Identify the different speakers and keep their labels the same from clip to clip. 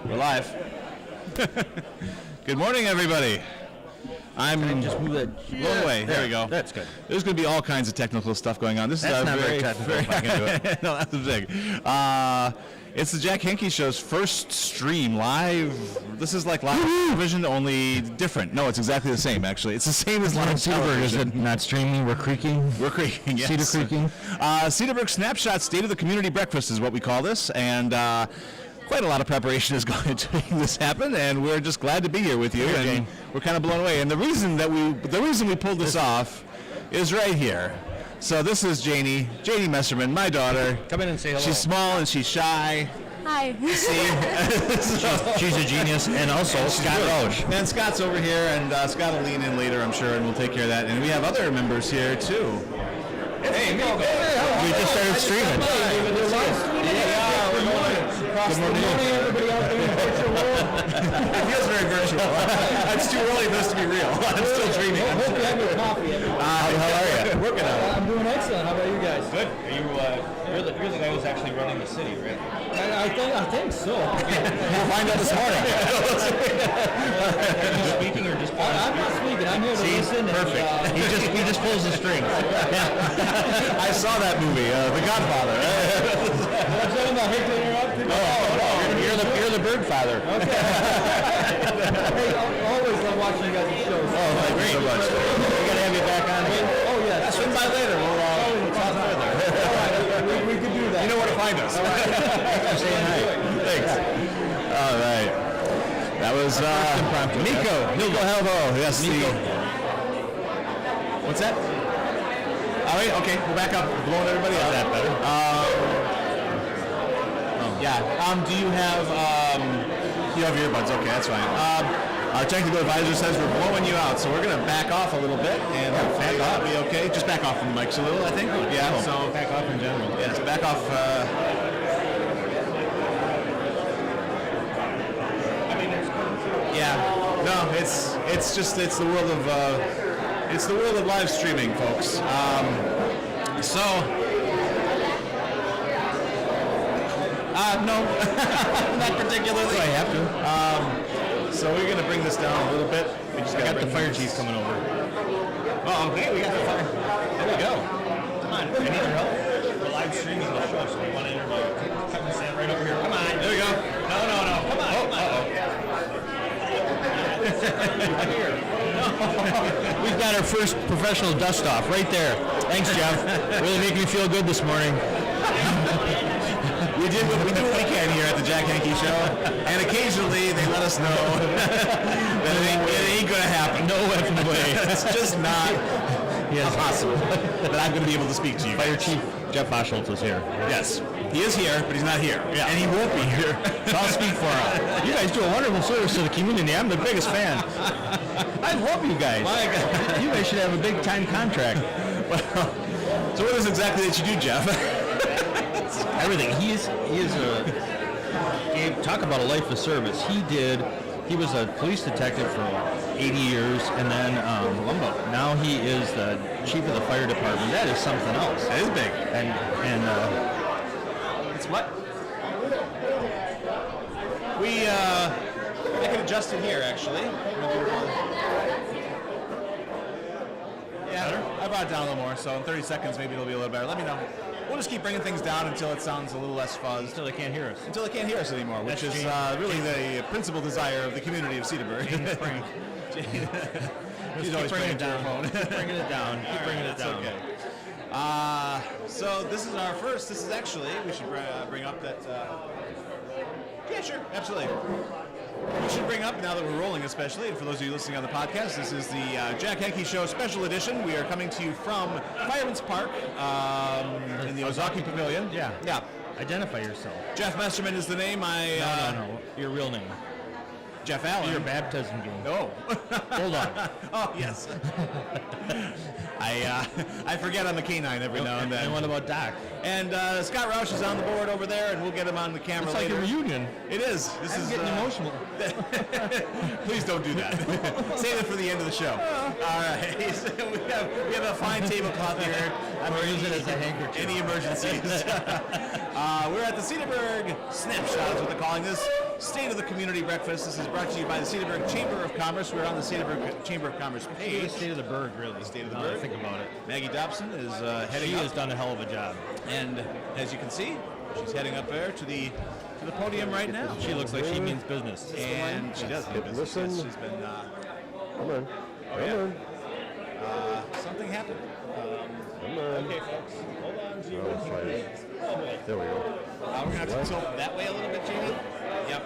Speaker 1: We're live. Good morning, everybody. I'm
Speaker 2: just move that
Speaker 1: blown away. There we go.
Speaker 2: That's good.
Speaker 1: There's going to be all kinds of technical stuff going on. This
Speaker 2: That's
Speaker 1: is
Speaker 2: not very technical. If I can do it.
Speaker 1: No, that's big. It's the Jack Henke Show's first stream live. This is like live television, only different. No, it's exactly the same, actually. It's the same as live television.
Speaker 2: Is it not streaming? We're creaking?
Speaker 1: We're creaking, yes.
Speaker 2: Cedar creaking?
Speaker 1: Cedarburg Snapshot State of the Community Breakfast is what we call this, and quite a lot of preparation is going into making this happen, and we're just glad to be here with you, and we're kind of blown away. And the reason we pulled this off is right here. So this is Janie Messerman, my daughter.
Speaker 2: Come in and say hello.
Speaker 1: She's small and she's shy.
Speaker 3: Hi.
Speaker 1: See?
Speaker 2: She's a genius, and also Scott Roche.
Speaker 1: And Scott's over here, and Scott will lean in later, I'm sure, and we'll take care of that. And we have other members here, too. Hey, Miko.
Speaker 2: We just started streaming.
Speaker 1: Good morning, everybody out there in the virtual world. It feels very virtual. It's too early for this to be real. I'm still dreaming.
Speaker 4: Hope you have your coffee.
Speaker 1: How are you? Working on it.
Speaker 4: I'm doing excellent. How about you guys?
Speaker 5: Good. You're the guy who's actually running the city, right?
Speaker 4: I think so.
Speaker 1: We'll find out this morning.
Speaker 5: Are you speaking or just
Speaker 4: I'm not speaking. I'm here to listen.
Speaker 1: Perfect.
Speaker 2: He just pulls the strings.
Speaker 1: I saw that movie, The Godfather.
Speaker 4: What's that about? Hate to interrupt you.
Speaker 2: You're the bird father.
Speaker 4: Okay. Hey, always love watching you guys' shows.
Speaker 1: Oh, thank you so much.
Speaker 2: We got to have you back on again.
Speaker 4: Oh, yeah.
Speaker 1: Swing by later. We'll talk further.
Speaker 4: All right. We can do that.
Speaker 1: You know where to find us.
Speaker 2: Thanks for saying hi.
Speaker 1: Thanks. All right. That was Miko Helvo. Yes, what's that? All right, okay, we'll back up. Blowing everybody out.
Speaker 2: That better.
Speaker 1: Yeah. Do you have earbuds? Okay, that's fine. Our technical advisor says we're blowing you out, so we're going to back off a little bit, and hopefully that'll be okay. Just back off from the mics a little, I think. Yeah.
Speaker 2: Cool.
Speaker 1: So
Speaker 2: Back off in general.
Speaker 1: yes, back off. Yeah. No, it's the world of live streaming, folks. No, not particularly.
Speaker 2: Do I have to?
Speaker 1: So we're going to bring this down a little bit. We just got
Speaker 2: the fire chief coming over.
Speaker 1: Oh, okay, we got the fire. There we go.
Speaker 5: Come on, I need your help. We're live streaming the show, so we want to interview you. Come and stand right over here. Come on.
Speaker 1: There we go.
Speaker 5: No. Come on. Come on. Here.
Speaker 2: We've got our first professional dust off right there. Thanks, Jeff. Really making me feel good this morning.
Speaker 1: We do what we can here at the Jack Henke Show, and occasionally they let us know that it ain't gonna happen.
Speaker 2: No effing way.
Speaker 1: It's just not possible that I'm gonna be able to speak to you.
Speaker 2: Fire Chief Jeff Boschholtz is here.
Speaker 1: Yes, he is here, but he's not here, and he won't be here.
Speaker 2: So I'll speak for him. You guys do a wonderful service to the community. I'm the biggest fan. I love you guys.
Speaker 1: My God.
Speaker 2: You guys should have a big time contract.
Speaker 1: So what is exactly that you do, Jeff?
Speaker 2: Everything. He is talk about a life of service. He was a police detective for 80 years, and then now he is the chief of the fire department. That is something else.
Speaker 1: That is big.
Speaker 2: And
Speaker 1: It's what? I can adjust it here, actually. Yeah, I brought it down a little more, so in 30 seconds maybe it'll be a little better. Let me know. We'll just keep bringing things down until it sounds a little less fuzz.
Speaker 2: until they can't hear us.
Speaker 1: Until they can't hear us anymore, which is really the principal desire of the community of Cedarburg. She's always
Speaker 2: bringing
Speaker 1: it down.
Speaker 2: Keep bringing it down. Keep bringing it down.
Speaker 1: Okay. So this is our first. This is actually, we should bring up that. Yeah, sure, absolutely. We should bring up, now that we're rolling especially, and for those of you listening on the podcast, this is the Jack Henke Show Special Edition. We are coming to you from Fireman's Park in the Ozaki Pavilion.
Speaker 2: Yeah.
Speaker 1: Yeah.
Speaker 2: Identify yourself.
Speaker 1: Jeff Messerman is the name.
Speaker 2: No. Your real name.
Speaker 1: Jeff Allen.
Speaker 2: Your baptism game.
Speaker 1: Oh.
Speaker 2: Hold on.
Speaker 1: Oh, yes. I forget I'm a canine every now and then.
Speaker 2: And what about Doc?
Speaker 1: And Scott Roush is on the board over there, and well get him on the camera
Speaker 2: It's like
Speaker 1: later.
Speaker 2: a reunion.
Speaker 1: It is. This is
Speaker 2: getting emotional.
Speaker 1: Please don't do that. Save it for the end of the show. All right. we have a fine tablecloth here.
Speaker 2: I'm going to use it as a handkerchief.
Speaker 1: Any emergencies. We're at the Cedarburg Snapshot is what they're calling this. State of the Community Breakfast. This is brought to you by the Cedarburg Chamber of Commerce. We're on the Cedarburg Chamber of Commerce page.
Speaker 2: The state of the burg, really.
Speaker 1: The state of the
Speaker 2: Now that I
Speaker 1: burg.
Speaker 2: think about it.
Speaker 1: Maggie Dobson is heading
Speaker 2: She
Speaker 1: up.
Speaker 2: has done a hell of a job.
Speaker 1: And as you can see, she's heading up there to the podium right now.
Speaker 2: She looks like she means business.
Speaker 1: And she does.
Speaker 3: Hit listen.
Speaker 1: Yes, she's been.
Speaker 3: Come on.
Speaker 1: Oh yeah. Something happened.
Speaker 3: Come on.
Speaker 1: Okay, folks. Hold on, Jamie.
Speaker 3: Oh, try it.
Speaker 1: Oh boy.
Speaker 3: There we go.
Speaker 1: We're gonna have to tilt that way a little bit, Jamie. Yep.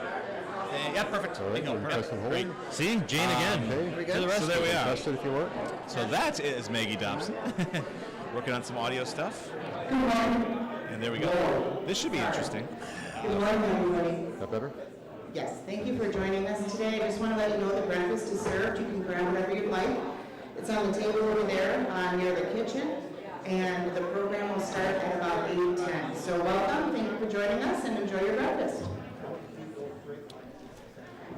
Speaker 1: Yeah, perfect.
Speaker 3: All right,
Speaker 1: Bingo,
Speaker 3: you
Speaker 1: perfect.
Speaker 3: press and hold.
Speaker 1: Great.
Speaker 2: See, Jane again.
Speaker 3: Okay.
Speaker 2: To the
Speaker 1: So there we are.
Speaker 3: Test it if you want.
Speaker 1: So that is Maggie Dobson working on some audio stuff. And there we go. This should be interesting.
Speaker 6: Good morning, everybody.
Speaker 3: That better?
Speaker 6: Yes, thank you for joining us today. I just want to let you know the breakfast is served. You can grab whatever you'd like. It's on the table over there near the kitchen, and the program will start at about 8:10. So welcome, thank you for joining us, and enjoy your breakfast.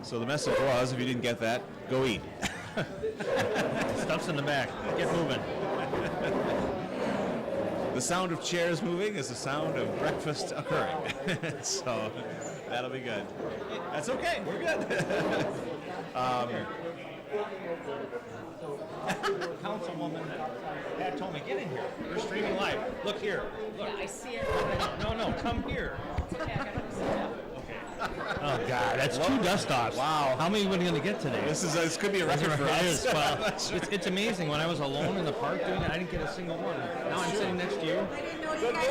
Speaker 1: So the message was, if you didn't get that, go eat.
Speaker 2: Stuff's in the back. Get moving.
Speaker 1: The sound of chairs moving is the sound of breakfast occurring. So that'll be good. That's okay. We're good.
Speaker 5: Councilwoman Pat told me, get in here. We're streaming live. Look here. Look.
Speaker 7: I see it.
Speaker 5: No, come here.
Speaker 7: It's okay, I gotta go sit down.
Speaker 2: Oh, God. That's 2 dust-offs.
Speaker 1: Wow.
Speaker 2: How many are we going to get today?
Speaker 1: This could be a record for
Speaker 2: It
Speaker 1: us.
Speaker 2: is. Well, it's amazing. When I was alone in the park doing it, I didn't get a single one. Now I'm sitting next to you.
Speaker 7: I didn't know you guys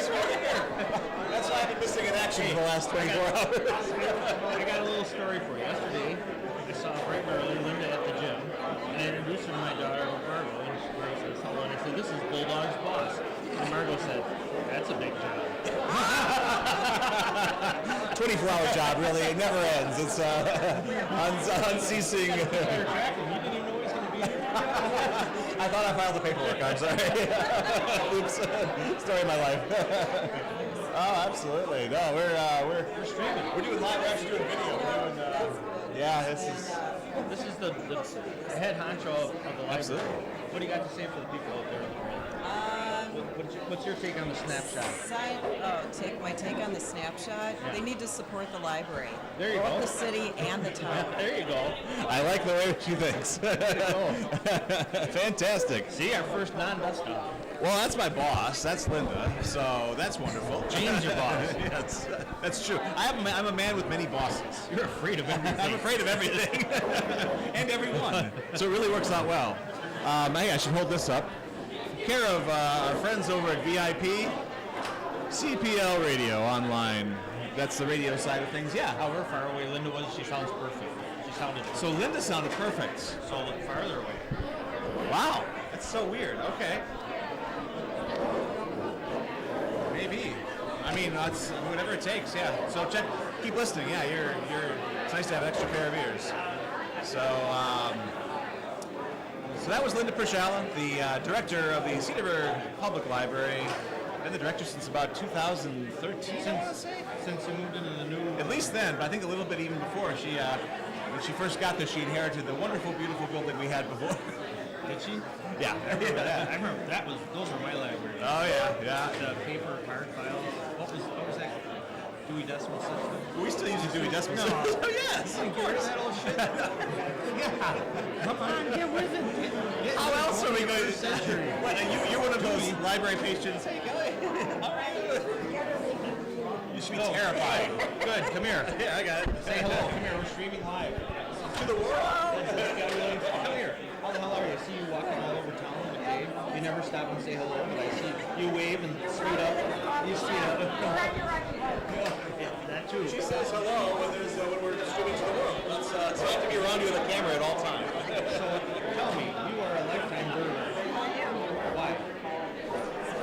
Speaker 7: were
Speaker 1: That's why I've been missing in action for the last 24 hours.
Speaker 2: I got a little story for you. Yesterday, I saw bright and early Linda at the gym, and I introduced her to my daughter, Margot, and she says hello, and I said, this is Bulldog's boss. And Margot said, that's a big job.
Speaker 1: 24-hour job, really. It never ends. It's unceasing.
Speaker 5: You didn't even know he was going to be here.
Speaker 1: I thought I filed the paperwork. I'm sorry. Oops. Story of my life. Oh, absolutely. No, we're streaming. We're doing live. We're actually doing video. We're doing, yeah,
Speaker 2: This is the head honcho of the library.
Speaker 1: Absolutely.
Speaker 2: What do you got to say for the people out there? What's your take on the snapshot?
Speaker 7: My take on the snapshot. They need to support the library.
Speaker 2: There you
Speaker 7: Both
Speaker 2: go.
Speaker 7: the city and the town.
Speaker 2: There you go.
Speaker 1: I like the way she thinks. Fantastic.
Speaker 2: See, our first non-dust-off.
Speaker 1: Well, that's my boss. That's Linda. So that's wonderful.
Speaker 2: Jane's your boss.
Speaker 1: Yes, that's true. I'm a man with many bosses.
Speaker 2: You're afraid of everything.
Speaker 1: I'm afraid of everything and everyone. So it really works out well. Hey, I should hold this up. Care of our friends over at VIP, CPL Radio Online. That's the radio side of things. Yeah.
Speaker 2: However far away Linda was, she sounds perfect. She sounded
Speaker 1: So Linda sounded perfect.
Speaker 2: so farther away.
Speaker 1: Wow. That's so weird. Okay. Maybe. I mean, that's whatever it takes. Yeah. So keep listening. Yeah, it's nice to have an extra pair of ears. So that was Linda Pershala, the director of the Cedarburg Public Library. Been the director since about 2013, I want to say.
Speaker 2: Since you moved into the new...
Speaker 1: At least then, but I think a little bit even before. When she first got there, she inherited the wonderful, beautiful building we had before.
Speaker 2: Did she?
Speaker 1: Yeah.
Speaker 2: I remember those were my library.
Speaker 1: Oh yeah.
Speaker 2: The paper card files. What was that? Dewey Decimal System?
Speaker 1: We still use the Dewey Decimal
Speaker 2: No.
Speaker 1: System. Oh yes, of course.
Speaker 2: That old shit?
Speaker 1: Come on, get with it. How else are we going to? What? You're one of those library patients. Hey, go ahead. All right. You should be terrified.
Speaker 2: Good, come here.
Speaker 1: Yeah, I got it.
Speaker 2: Say hello. Come here, we're streaming live.
Speaker 1: To the world.
Speaker 2: Come here. How the hell are you? I see you walking all over town with Dave. You never stop and say hello, but I see you wave and straight up. You straight up. That too.
Speaker 1: She says hello when we're streaming to the world. So I have to be around you with a camera at all times.
Speaker 2: So tell me, you are a lifetime burger. Why?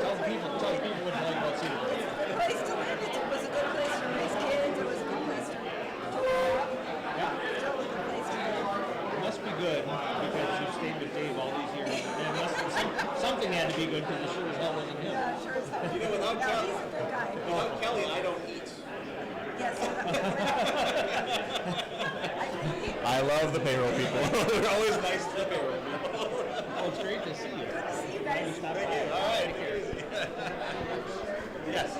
Speaker 2: Tell the people what you like about Cedarburg.
Speaker 7: The place to live, it was a good place to raise kids. It was a good place to grow up.
Speaker 2: Yeah.
Speaker 7: Still was a good place to live.
Speaker 2: It must be good because you stayed with Dave all these years. And something had to be good because it sure as hell wasn't him.
Speaker 7: Sure as hell.
Speaker 1: You know, without
Speaker 7: No, he's a good guy.
Speaker 1: Without Kelly, I don't eat.
Speaker 7: Yes.
Speaker 1: I love the payroll people. They're always nice to the payroll people.
Speaker 2: Oh, it's great to see you.
Speaker 7: Good to see you guys.
Speaker 2: Stop
Speaker 1: Thank you.
Speaker 2: by.
Speaker 1: All right. Yes.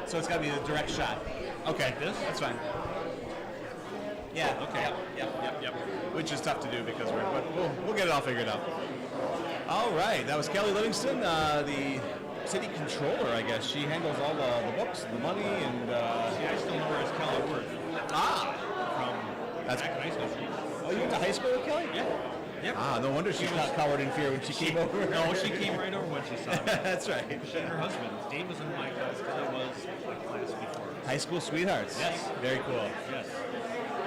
Speaker 1: So it's got to be a direct shot. Okay,
Speaker 2: this?
Speaker 1: that's fine. Yeah. Okay. Yep. Which is tough to do because but we'll get it all figured out. All right, that was Kelly Livingston, the city controller, I guess. She handles all the books, the money, and
Speaker 2: See, I still know her as Kelly Worth from
Speaker 1: that's
Speaker 2: back in high school.
Speaker 1: Oh, you went to high school with Kelly?
Speaker 2: Yeah. Yep.
Speaker 1: No wonder she's not cowered in fear when she came over.
Speaker 2: No, she came right over when she saw me.
Speaker 1: That's right.
Speaker 2: She and her husband. Dave was in my class. Kelly was my class before.
Speaker 1: High school sweethearts.
Speaker 2: Yes.
Speaker 1: Very cool.
Speaker 2: Yes.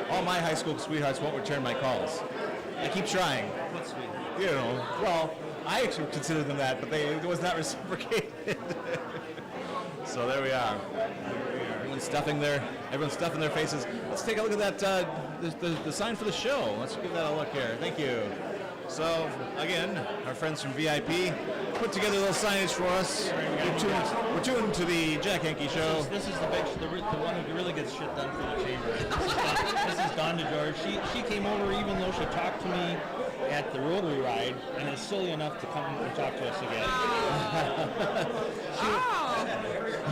Speaker 1: All my high school sweethearts won't return my calls. I keep trying.
Speaker 2: What's sweet?
Speaker 1: You know, well, I actually consider them that, but it was not reciprocated. So there we are. Everyone's stuffing their faces. Let's take a look at that, the sign for the show. Let's give that a look here. Thank you. So, again, our friends from VIP put together a little signage for us. We're tuned to the Jack Hankey Show.
Speaker 2: This is the one who really gets shit done for the chamber. This is Dawn DeGeorge. She came over even though she talked to me at the Rotary ride and is silly enough to come and talk to us again.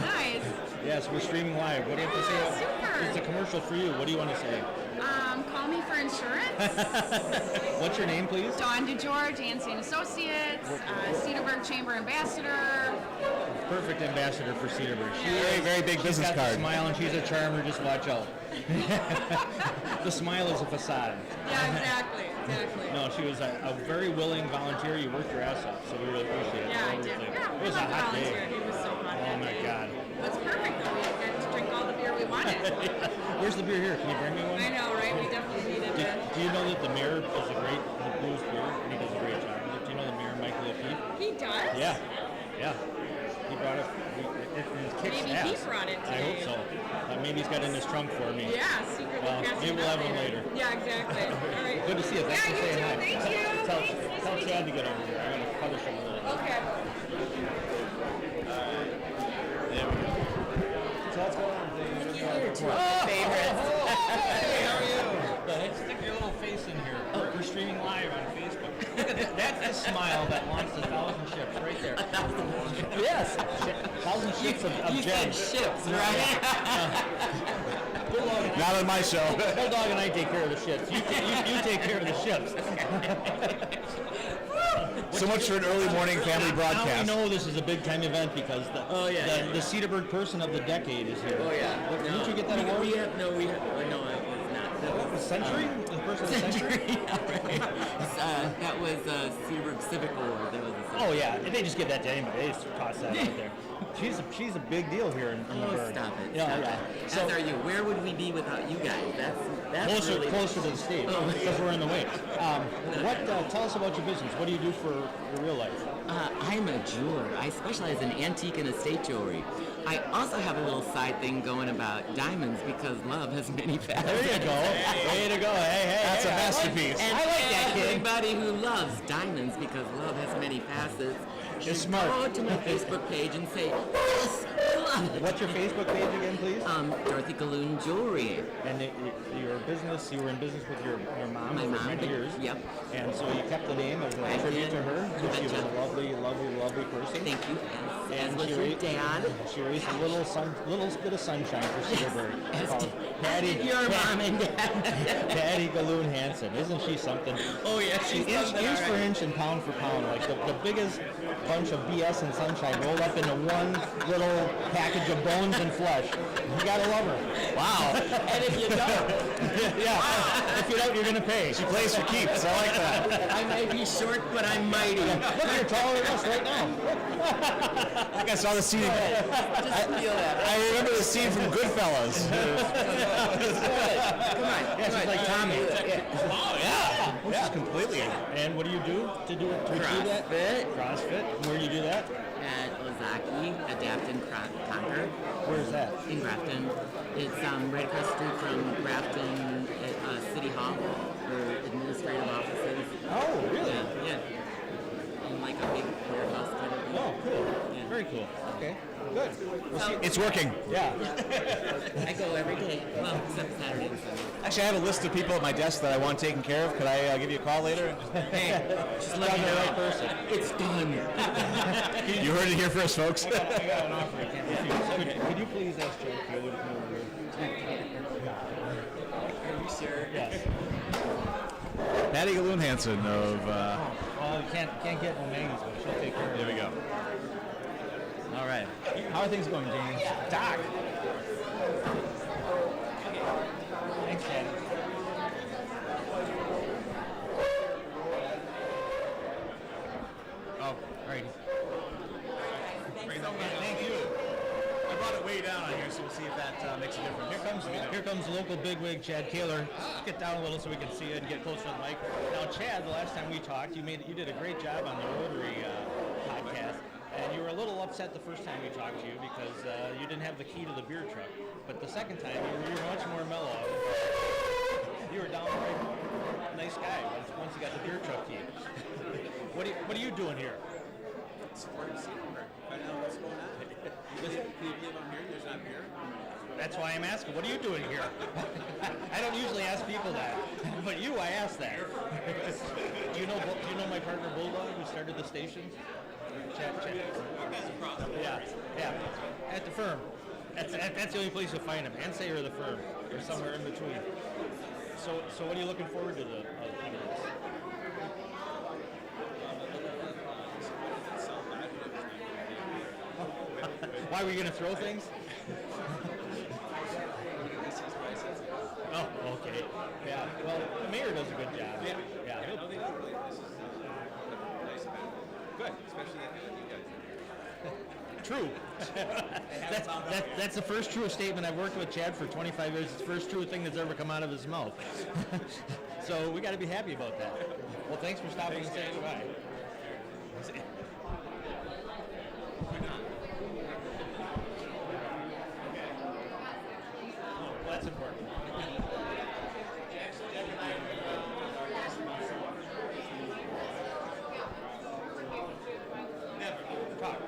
Speaker 8: Nice.
Speaker 2: Yes, we're streaming live. What do you have to say?
Speaker 8: Super.
Speaker 2: It's a commercial for you. What do you want to say?
Speaker 8: Call me for insurance.
Speaker 2: What's your name, please?
Speaker 8: Dawn DeGeorge, Anstey & Associates, Cedarburg Chamber Ambassador.
Speaker 2: Perfect ambassador for Cedarburg.
Speaker 1: Very, very big business
Speaker 2: She's got
Speaker 1: card.
Speaker 2: the smile and she's a charmer. Just watch out. The smile is a facade.
Speaker 8: Yeah, exactly.
Speaker 2: No, she was a very willing volunteer. You worked your ass off, so we really appreciate it.
Speaker 8: Yeah, I did.
Speaker 2: Everything.
Speaker 8: Yeah,
Speaker 2: It
Speaker 8: we
Speaker 2: was a
Speaker 8: loved the
Speaker 2: hot
Speaker 8: volunteer.
Speaker 2: day.
Speaker 8: He was so hot.
Speaker 2: Oh my God.
Speaker 8: It's perfect though. We got to drink all the beer we wanted.
Speaker 2: Where's the beer here? Can you bring me one?
Speaker 8: I know, right? We definitely needed
Speaker 2: Do,
Speaker 8: it.
Speaker 2: do you know that the mayor does a great blues beer and he does a great job with it? Do you know the mayor, Michael O'Keefe?
Speaker 8: He does?
Speaker 2: Yeah. He brought it. It kicks
Speaker 8: Maybe
Speaker 2: ass.
Speaker 8: he brought it
Speaker 2: I hope
Speaker 8: today.
Speaker 2: so. Maybe he's got it in his trunk for me.
Speaker 8: Yeah, secretly
Speaker 2: Well,
Speaker 8: passing
Speaker 2: maybe we'll
Speaker 8: it
Speaker 2: have
Speaker 8: out
Speaker 2: one later.
Speaker 8: Yeah, exactly. All right.
Speaker 2: Good to see you. Thanks
Speaker 8: Yeah,
Speaker 2: for
Speaker 8: you
Speaker 2: saying
Speaker 8: too.
Speaker 2: hi.
Speaker 8: Thank you.
Speaker 2: Tell
Speaker 8: Thanks. Nice
Speaker 2: tell
Speaker 8: to meet
Speaker 2: Chad
Speaker 8: you.
Speaker 2: to get over here. I'm going to publish him a little.
Speaker 8: Okay.
Speaker 1: So what's going on?
Speaker 8: Favorites.
Speaker 2: Hey, how are you? Stick your little face in here. We're streaming live on Facebook. Look at that. That's the smile that launched 1,000 ships right there.
Speaker 4: Yes.
Speaker 2: 1,000 ships of gems.
Speaker 4: ships, right?
Speaker 1: Not on my show.
Speaker 2: Bulldog and I take care of the ships. You take care of the ships.
Speaker 1: So much for an early morning family
Speaker 2: Now
Speaker 1: broadcast.
Speaker 2: we know this is a big time event because the the Cedarburg person of the decade is here.
Speaker 4: Oh yeah.
Speaker 2: Didn't you get that award?
Speaker 4: We have no, it was not. That was
Speaker 2: Century? The person of the century?
Speaker 4: that was Cedarburg Civic Award. That was
Speaker 2: Oh yeah, they just give that to anybody. They just toss that out there. She's a big deal here in the
Speaker 4: Oh,
Speaker 2: Burg.
Speaker 4: stop it.
Speaker 2: Yeah,
Speaker 4: Stop
Speaker 2: yeah.
Speaker 4: it.
Speaker 2: So
Speaker 4: As are you. Where would we be without you guys? That's really
Speaker 2: closer to the stage
Speaker 4: Oh,
Speaker 2: because we're in the wings. Tell us about your business. What do you do for your real life?
Speaker 4: I'm a jeweler. I specialize in antique and estate jewelry. I also have a little side thing going about diamonds because love has many facets.
Speaker 2: There you go. Way to go. Hey.
Speaker 1: That's a masterpiece.
Speaker 4: And
Speaker 2: I like that kid.
Speaker 4: everybody who loves diamonds because love has many facets should
Speaker 2: smart.
Speaker 4: go to my Facebook page and say, yes, I love it.
Speaker 2: What's your Facebook page again, please?
Speaker 4: Dorothy Galoon Jewelry.
Speaker 2: And your business, you were in business with your mom
Speaker 4: My
Speaker 2: for
Speaker 4: mom,
Speaker 2: many years.
Speaker 4: yep.
Speaker 2: And so you kept the name as a
Speaker 4: I
Speaker 2: tribute
Speaker 4: did.
Speaker 2: to her.
Speaker 4: You
Speaker 2: She was a
Speaker 4: betcha.
Speaker 2: lovely person.
Speaker 4: Thank you. As
Speaker 2: And
Speaker 4: was
Speaker 2: she
Speaker 4: your
Speaker 2: raised-
Speaker 4: dad.
Speaker 2: She raised a little bit of sunshine for Cedarburg.
Speaker 4: As
Speaker 2: Called
Speaker 4: did your mom and dad.
Speaker 2: Patty Galoon Hansen. Isn't she something?
Speaker 4: Oh, yeah, she's
Speaker 2: inch
Speaker 4: something,
Speaker 2: for
Speaker 4: all right.
Speaker 2: inch and pound for pound. Like the biggest bunch of BS and sunshine rolled up into one little package of bones and flesh. You gotta love her.
Speaker 1: Wow.
Speaker 4: And if you don't,
Speaker 2: Yeah. If you don't, you're gonna pay.
Speaker 1: She plays for keeps. I like that.
Speaker 4: I may be short, but I'm mighty.
Speaker 2: Look, you're taller than us right now.
Speaker 1: I think I saw the scene.
Speaker 4: Just feel that.
Speaker 1: I remember the scene from Goodfellas.
Speaker 4: Come on.
Speaker 2: Yeah, she's like Tommy.
Speaker 1: Oh yeah. She's completely.
Speaker 2: And what do you do to achieve that?
Speaker 4: CrossFit
Speaker 2: CrossFit. Where do you do that?
Speaker 4: at Ozaki, Adapt and Conquer
Speaker 2: Where's that?
Speaker 4: in Grafton. It's right across the street from Grafton City Hall, or administrative offices.
Speaker 2: Oh, really?
Speaker 4: Yeah. In like a big warehouse kind of thing.
Speaker 2: Oh, cool.
Speaker 4: Yeah.
Speaker 2: Very cool. Okay, good.
Speaker 1: It's working.
Speaker 2: Yeah.
Speaker 4: I go every day. Well, except Saturday and Sunday.
Speaker 1: Actually, I have a list of people at my desk that I want taken care of. Could I give you a call later?
Speaker 4: Hey, just let me
Speaker 2: Found the right
Speaker 4: know.
Speaker 2: person.
Speaker 4: It's done.
Speaker 1: You heard it here first, folks.
Speaker 2: I got an offer I can't refuse. Could you please ask Chad Keeler to come over here?
Speaker 4: Are you sure?
Speaker 2: Yes.
Speaker 1: Patty Galoon Hansen of.
Speaker 2: Well, you can't get no Maggie's, but she'll take care of it.
Speaker 1: There we go. All right. How are things going, James?
Speaker 2: Doc. Thanks, Chad. Oh, all right.
Speaker 1: Thank you. I brought it way down on here, so we'll see if that makes a difference.
Speaker 2: Here comes local bigwig Chad Kaler. Let's get down a little so we can see you and get closer to the mic. Now, Chad, the last time we talked, you did a great job on the Rotary podcast, and you were a little upset the first time we talked to you because you didn't have the key to the beer truck. But the second time, you were much more mellow. You were downright nice guy once you got the beer truck key. What are you doing here?
Speaker 9: Supporting Cedarburg. Find out what's going on. Can you believe I'm here? There's not beer.
Speaker 2: That's why I'm asking. What are you doing here? I don't usually ask people that, but you, I asked that. Do you know my partner Bulldog, who started the station? Chat. Yeah. At the firm. That's the only place you'll find him. Ansay or the firm, or somewhere in between. So what are you looking forward to the this? Why were you going to throw things? Oh, okay. Yeah. Well, the mayor does a good job. Yeah.
Speaker 9: No, they don't really. This is nice event. Good, especially if you guys.
Speaker 2: True. That's the first true statement. I've worked with Chad for 25 years. It's the first true thing that's ever come out of his mouth. So we got to be happy about that. Well, thanks for stopping and saying goodbye. Well, that's important. Talk.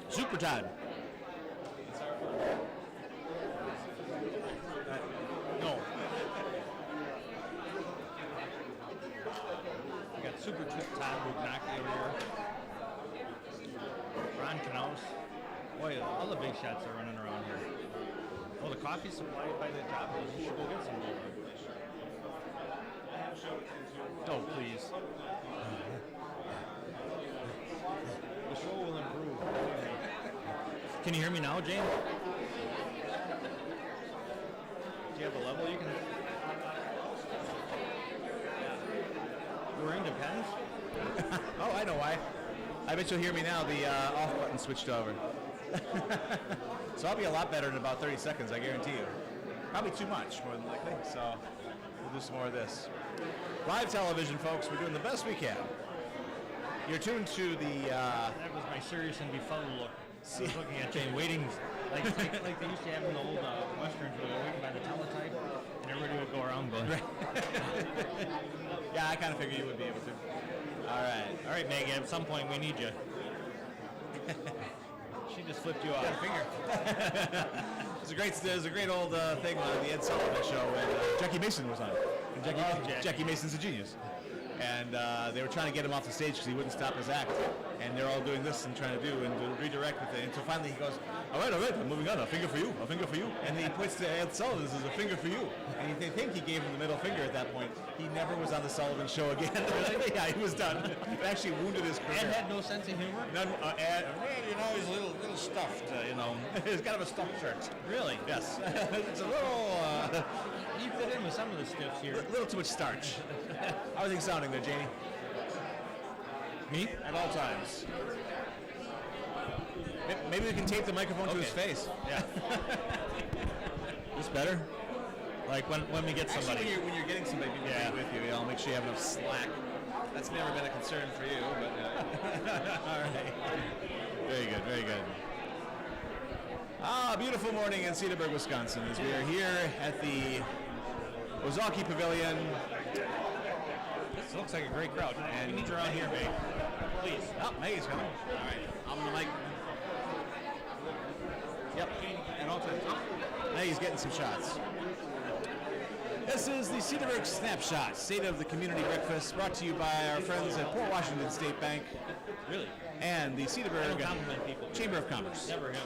Speaker 2: Super Todd. No. We got Super Todd Bugnacki over here. Ron Knaus. Boy, all the big shots are running around here. Oh, the coffee supplied by the job. You should go get some more. Oh, please. The show will improve. Can you hear me now, Jane? Do you have a level you can... Wearing Depends?
Speaker 1: Oh, I know why. I bet you'll hear me now. The off button switched over. So I'll be a lot better in about 30 seconds, I guarantee you. Probably too much, more than likely. So we'll do some more of this. Live television, folks. We're doing the best we can. You're tuned to the...
Speaker 2: That was my serious and befuddled look. I was looking at Jane, waiting, like they used to have in the old westerns where they're waiting by the teletype, and everybody would go around going.
Speaker 1: Yeah, I kind of figured you would be able to.
Speaker 2: All right, Maggie. At some point, we need you. She just flipped you off.
Speaker 1: Got a finger. There's a great old thing on the Ed Sullivan Show when Jackie Mason was on. And Jackie Mason's a genius. And they were trying to get him off the stage because he wouldn't stop his act. And they're all doing this and trying to do and to redirect with it. And so finally he goes, all right, I'm moving on. A finger for you. And he points to Ed Sullivan and says, a finger for you. And they think he gave him the middle finger at that point. He never was on the Sullivan Show again. Really? Yeah, he was done. It actually wounded his career.
Speaker 2: Ed had no sense of humor?
Speaker 1: None, Ed, he's a little stuffed, He's kind of a stuffed shirt.
Speaker 2: Really?
Speaker 1: Yes. It's a little...
Speaker 2: You fit in with some of the stiffs here.
Speaker 1: A little too much starch. How are things sounding there, Janie?
Speaker 2: Me?
Speaker 1: At all times. Maybe we can tape the microphone to his face.
Speaker 2: Yeah.
Speaker 1: This better?
Speaker 2: Like when we get somebody.
Speaker 1: Actually, when you're getting somebody with you, I'll make sure you have enough slack. That's never been a concern for you, but... all right. Very good, very good. Beautiful morning in Cedarburg, Wisconsin, as we are here at the Ozaki Pavilion.
Speaker 2: This looks like a great crowd. And we need you around here, Meg. Please.
Speaker 1: Oh, Maggie's coming. All right. I'm on the mic. Yep. And all times. Oh. Maggie's getting some shots. This is the Cedarburg Snapshot, State of the Community Breakfast, brought to you by our friends at Port Washington State Bank.
Speaker 2: Really?
Speaker 1: and the
Speaker 2: I
Speaker 1: Cedarburg
Speaker 2: don't compliment people.
Speaker 1: Chamber of Commerce.
Speaker 2: Never him.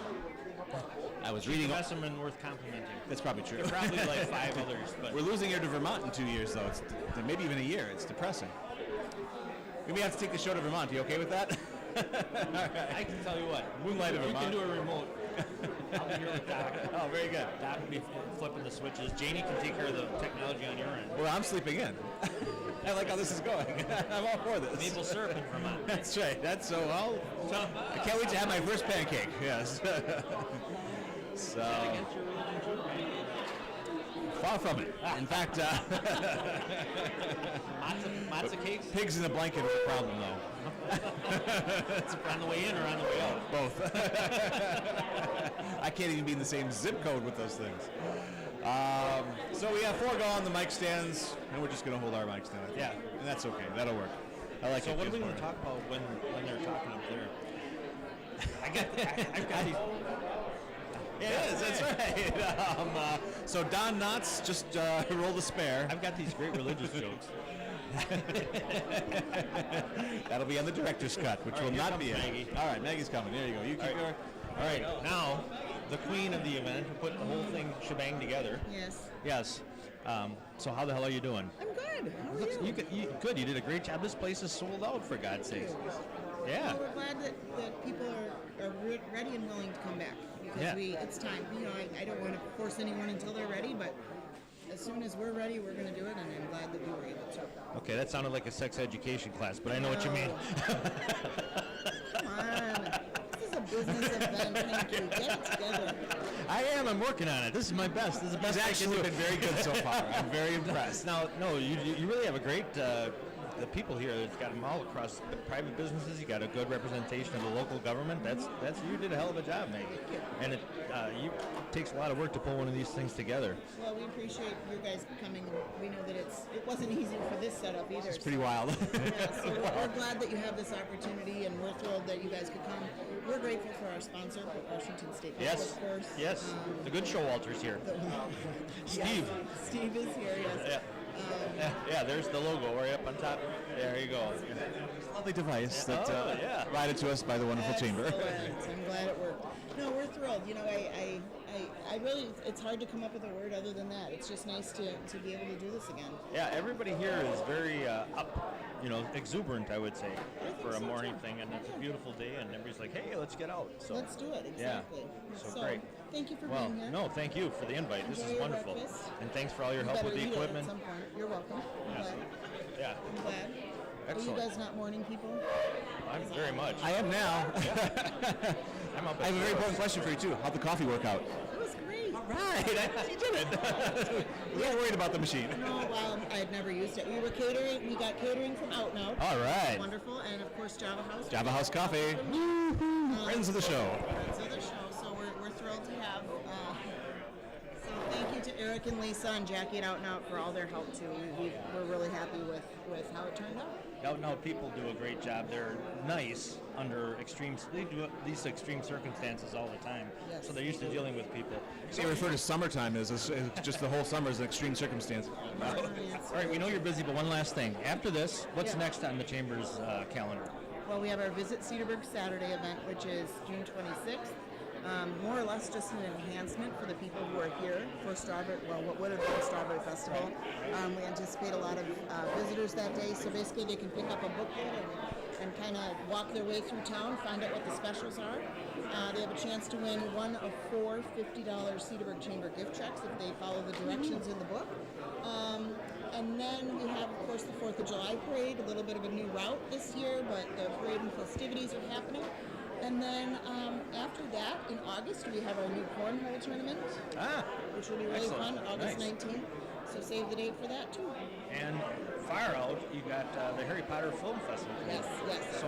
Speaker 1: I was reading.
Speaker 2: Specimen worth complimenting.
Speaker 1: That's probably true.
Speaker 2: There are probably like 5 others, but
Speaker 1: We're losing her to Vermont in 2 years, though. It's maybe even a year. It's depressing. We may have to take the show to Vermont. You okay with that?
Speaker 2: I can tell you what.
Speaker 1: Moonlight of
Speaker 2: You
Speaker 1: Vermont.
Speaker 2: can do a remote. I'll be here with Doc.
Speaker 1: Oh, very good.
Speaker 2: Doc will be flipping the switches. Janie can take care of the technology on your end.
Speaker 1: Well, I'm sleeping in. I like how this is going. I'm all for this.
Speaker 2: Maple syrup in Vermont.
Speaker 1: That's right. That's so well. I can't wait to have my first pancake. Yes. So
Speaker 2: Against your religion, too.
Speaker 1: far from it. In fact,
Speaker 2: Matzo cakes?
Speaker 1: pigs in a blanket are a problem, though.
Speaker 2: On the way in or on the way out?
Speaker 1: Both. I can't even be in the same zip code with those things. So we have 4 go on the mic stands, and we're just going to hold our mic stand. I think.
Speaker 2: Yeah.
Speaker 1: And that's okay. That'll work. I like
Speaker 2: So
Speaker 1: it.
Speaker 2: what are we going to talk about when they're talking up there? I've got these.
Speaker 1: It is. That's right. So Don Knotts just rolled a spare.
Speaker 2: I've got these great religious jokes.
Speaker 1: That'll be on the director's cut, which
Speaker 2: All right,
Speaker 1: will
Speaker 2: here
Speaker 1: not
Speaker 2: comes
Speaker 1: be
Speaker 2: Maggie.
Speaker 1: it. All right, Maggie's coming. There you go. You keep going.
Speaker 2: All right, now the queen of the event who put the whole thing shebang together.
Speaker 6: Yes.
Speaker 2: Yes. So how the hell are you doing?
Speaker 6: I'm good. How are
Speaker 2: Looks-
Speaker 6: you?
Speaker 2: Good. You did a great job. This place is sold out, for God's sakes. Yeah.
Speaker 6: Well, we're glad that people are ready and willing to come back because
Speaker 2: Yeah.
Speaker 6: it's time. I don't want to force anyone until they're ready, but as soon as we're ready, we're going to do it, and I'm glad that we were able to.
Speaker 2: Okay, that sounded like a sex education class, but I know what you mean.
Speaker 6: Come on. This is a business event. Thank you. Get it together.
Speaker 2: I'm working on it. This is my best. This is the best
Speaker 1: He's
Speaker 2: I can
Speaker 1: actually
Speaker 2: do.
Speaker 1: been very good so far. I'm very impressed.
Speaker 2: Now, no, you really have a great. The people here, it's got them all across the private businesses. You got a good representation of the local government. That's you did a hell of a job, Maggie. And it takes a lot of work to pull one of these things together.
Speaker 6: Well, we appreciate you guys coming. We know that it wasn't easy for this setup either.
Speaker 1: It's pretty wild.
Speaker 6: Yeah, so we're glad that you have this opportunity, and we're thrilled that you guys could come. We're grateful for our sponsor, Washington State Bank,
Speaker 2: Yes,
Speaker 6: of course.
Speaker 2: yes. The good Showalter's here. Steve.
Speaker 6: Steve is here, yes.
Speaker 2: Yeah, there's the logo right up on top. There you go.
Speaker 1: Lovely device that provided to us by the wonderful chamber.
Speaker 6: Excellent. I'm glad it worked. No, we're thrilled. I really, it's hard to come up with a word other than that. It's just nice to be able to do this again.
Speaker 2: Yeah, everybody here is very exuberant, I would say, for a morning thing, and it's a beautiful day, and everybody's like, hey, let's get out. So
Speaker 6: Let's do it, exactly.
Speaker 2: So great.
Speaker 6: Thank you for
Speaker 2: Well,
Speaker 6: being here.
Speaker 2: no, thank you for the invite. This
Speaker 6: Enjoy
Speaker 2: is
Speaker 6: your
Speaker 2: wonderful.
Speaker 6: breakfast.
Speaker 2: And thanks for all your
Speaker 6: You
Speaker 2: help
Speaker 6: better
Speaker 2: with the
Speaker 6: eat it
Speaker 2: equipment.
Speaker 6: At some point. You're welcome. I'm glad.
Speaker 2: Yeah,
Speaker 6: I'm glad.
Speaker 2: Excellent.
Speaker 6: Are you guys not morning people?
Speaker 2: I'm very much.
Speaker 1: I am now.
Speaker 2: I'm up
Speaker 1: I have a very important question for you, too. How'd the coffee work out?
Speaker 6: It was great.
Speaker 1: Right. You did it. We weren't worried about the machine.
Speaker 6: No, well, I had never used it. We were catering. We got catering from Out and Out.
Speaker 1: All right.
Speaker 6: Wonderful. And, of course, Java House.
Speaker 1: Java House Coffee. Woo-hoo. Friends of the show.
Speaker 6: Friends of the show. So we're thrilled to have. So thank you to Eric and Lisa and Jackie at Out and Out for all their help, too. We're really happy with how it turned out.
Speaker 2: Out now, people do a great job. They're nice under they do these extreme circumstances all the time.
Speaker 6: Yes,
Speaker 2: So they're used to dealing with people.
Speaker 1: They refer to summertime as just the whole summer as an extreme circumstance.
Speaker 2: All right, we know you're busy, but one last thing. After this, what's
Speaker 6: Yeah.
Speaker 2: next on the Chamber's calendar?
Speaker 6: Well, we have our Visit Cedarburg Saturday event, which is June 26th. More or less just an enhancement for the people who are here for what would have been Strawberry Festival. We anticipate a lot of visitors that day, so basically they can pick up a booklet and kind of walk their way through town, find out what the specials are. They have a chance to win one of 4 $50 Cedarburg Chamber gift checks if they follow the directions in the book. And then we have, of course, the 4th of July parade, a little bit of a new route this year, but the parade and festivities are happening. And then after that, in August, we have our new cornhole tournament, which will be really
Speaker 2: Excellent.
Speaker 6: fun, August
Speaker 2: Nice.
Speaker 6: 19th. So save the date for that, too.
Speaker 2: And far out, you got the Harry Potter Film Festival.
Speaker 6: Yes, yes.
Speaker 2: So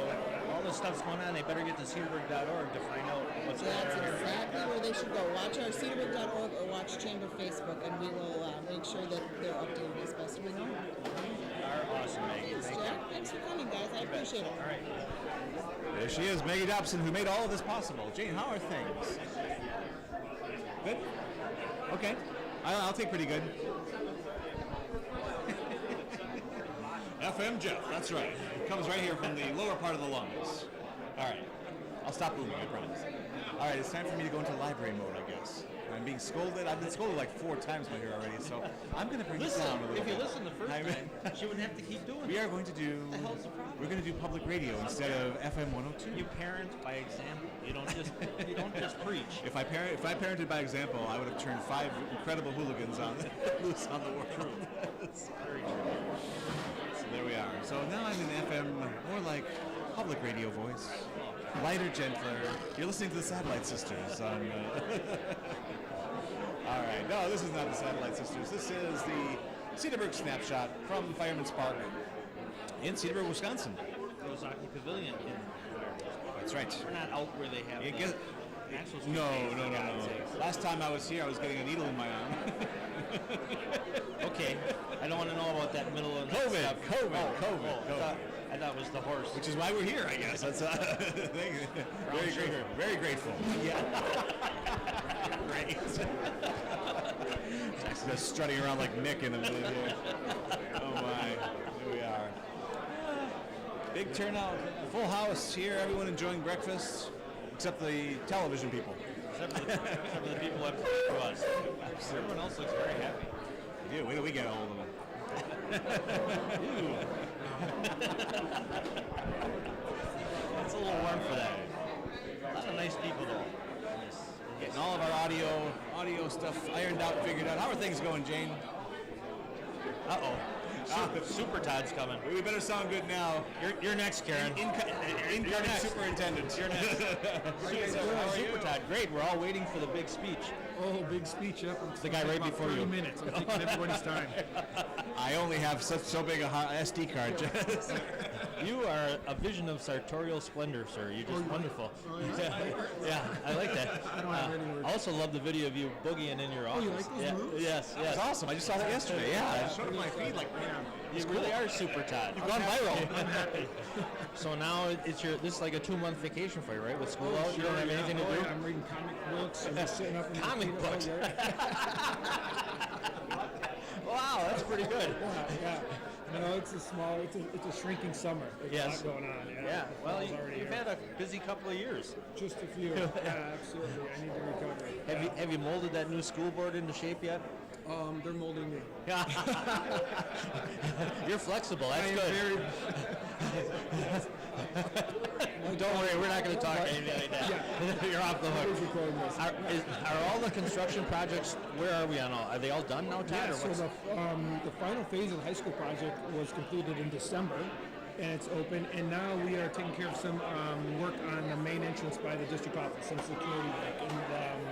Speaker 2: all this stuff's going on. They better get to cedarburg.org to find out what's going
Speaker 6: That's
Speaker 2: on here.
Speaker 6: exactly where they should go. Watch our cedarburg.org or watch Chamber Facebook, and we will make sure that they're updated as best we know.
Speaker 2: Are awesome, Maggie.
Speaker 6: Thanks,
Speaker 2: Thank
Speaker 6: Jack. Thanks for coming, guys. I appreciate it.
Speaker 2: you. All right.
Speaker 1: There she is, Maggie Dobson, who made all of this possible. Jane, how are things? Good? Okay. I'll take pretty good. FM Jeff, that's right. It comes right here from the lower part of the lungs. All right. I'll stop booming, I promise. All right, it's time for me to go into library mode, I guess. I'm being scolded. I've been scolded like 4 times by here already, so I'm going to bring this down a little
Speaker 2: If you
Speaker 1: bit.
Speaker 2: listen the first time, she wouldn't have to keep doing
Speaker 1: We
Speaker 2: it.
Speaker 1: are going to do.
Speaker 2: What the hell's the problem?
Speaker 1: We're going to do public radio instead of FM 102.
Speaker 2: You parent by example. You don't just preach.
Speaker 1: If I parented by example, I would have turned 5 incredible hooligans on loose on the world.
Speaker 2: Very true.
Speaker 1: So there we are. So now I'm in FM, more like public radio voice, lighter, gentler. You're listening to the Satellite Sisters on. All right. No, this is not the Satellite Sisters. This is the Cedarburg Snapshot from Fireman's Park in Cedarburg, Wisconsin.
Speaker 2: Ozaki Pavilion.
Speaker 1: That's right.
Speaker 2: We're not out where they have
Speaker 1: You
Speaker 2: the
Speaker 1: get-
Speaker 2: actual
Speaker 1: No.
Speaker 2: for God's sakes.
Speaker 1: Last time I was here, I was getting a needle in my arm.
Speaker 2: Okay, I don't want to know about that middle of
Speaker 1: COVID,
Speaker 2: stuff.
Speaker 1: COVID.
Speaker 2: I thought it was the horse.
Speaker 1: Which is why we're here, I guess. That's very
Speaker 2: sugar.
Speaker 1: grateful. Very grateful. Yeah. Great. Just strutting around like Nick in the middle here. Oh my. Here we are. Big turnout. Full house here. Everyone enjoying breakfast, except the television people.
Speaker 2: Except for the people up to us. Everyone else looks very happy.
Speaker 1: Dude, wait till we get a hold of them.
Speaker 2: It's a little warm for that. A lot of nice people though.
Speaker 1: Getting all of our audio stuff ironed out, figured out. How are things going, Jane?
Speaker 2: Super Todd's coming.
Speaker 1: We better sound good now.
Speaker 2: You're next, Karen.
Speaker 1: Incoming
Speaker 2: next.
Speaker 1: superintendent.
Speaker 2: You're next. Super Todd. Great. We're all waiting for the big speech.
Speaker 10: Oh, big speech up. It's
Speaker 2: The guy right
Speaker 10: about
Speaker 2: before
Speaker 10: 30
Speaker 2: you.
Speaker 10: minutes. I'm taking everybody's time.
Speaker 1: I only have so big a SD card.
Speaker 2: You are a vision of sartorial splendor, sir. You're just wonderful. Yeah, I like that.
Speaker 10: I don't have any words.
Speaker 2: I also love the video of you boogieing in your office.
Speaker 10: you like those moves?
Speaker 2: Yes,
Speaker 1: That's
Speaker 2: yes.
Speaker 1: awesome. I just saw that yesterday. Yeah, I showed it on my feed like, man.
Speaker 2: You really are Super Todd.
Speaker 1: You've gone viral.
Speaker 10: I'm happy.
Speaker 2: So now this is like a 2-month vacation for you, right? With school out, you don't have anything to do.
Speaker 10: I'm reading comic books and just sitting up in the
Speaker 2: Comic
Speaker 10: computer.
Speaker 2: books. Wow, that's pretty good.
Speaker 10: Yeah. You know, it's a shrinking summer. There's
Speaker 2: Yes.
Speaker 10: a lot going on.
Speaker 2: Yeah. Well,
Speaker 10: Fall's already
Speaker 2: you've
Speaker 10: here.
Speaker 2: had a busy couple of years.
Speaker 10: Just a few. Yeah, absolutely. I need to recover.
Speaker 2: Have you molded that new school board into shape yet?
Speaker 10: They're molding me.
Speaker 2: You're flexible.
Speaker 10: I
Speaker 2: That's
Speaker 10: am
Speaker 2: good.
Speaker 10: very.
Speaker 2: Don't worry, we're not going to talk anything like that. You're off the
Speaker 10: Who's
Speaker 2: hook.
Speaker 10: recording this?
Speaker 2: Are all the construction projects? Where are we on all? Are they all done now, Todd?
Speaker 10: Yeah,
Speaker 2: or
Speaker 10: so
Speaker 2: what's-
Speaker 10: the final phase of the high school project was completed in December, and it's open. And now we are taking care of some work on the main entrance by the district office, some security work, and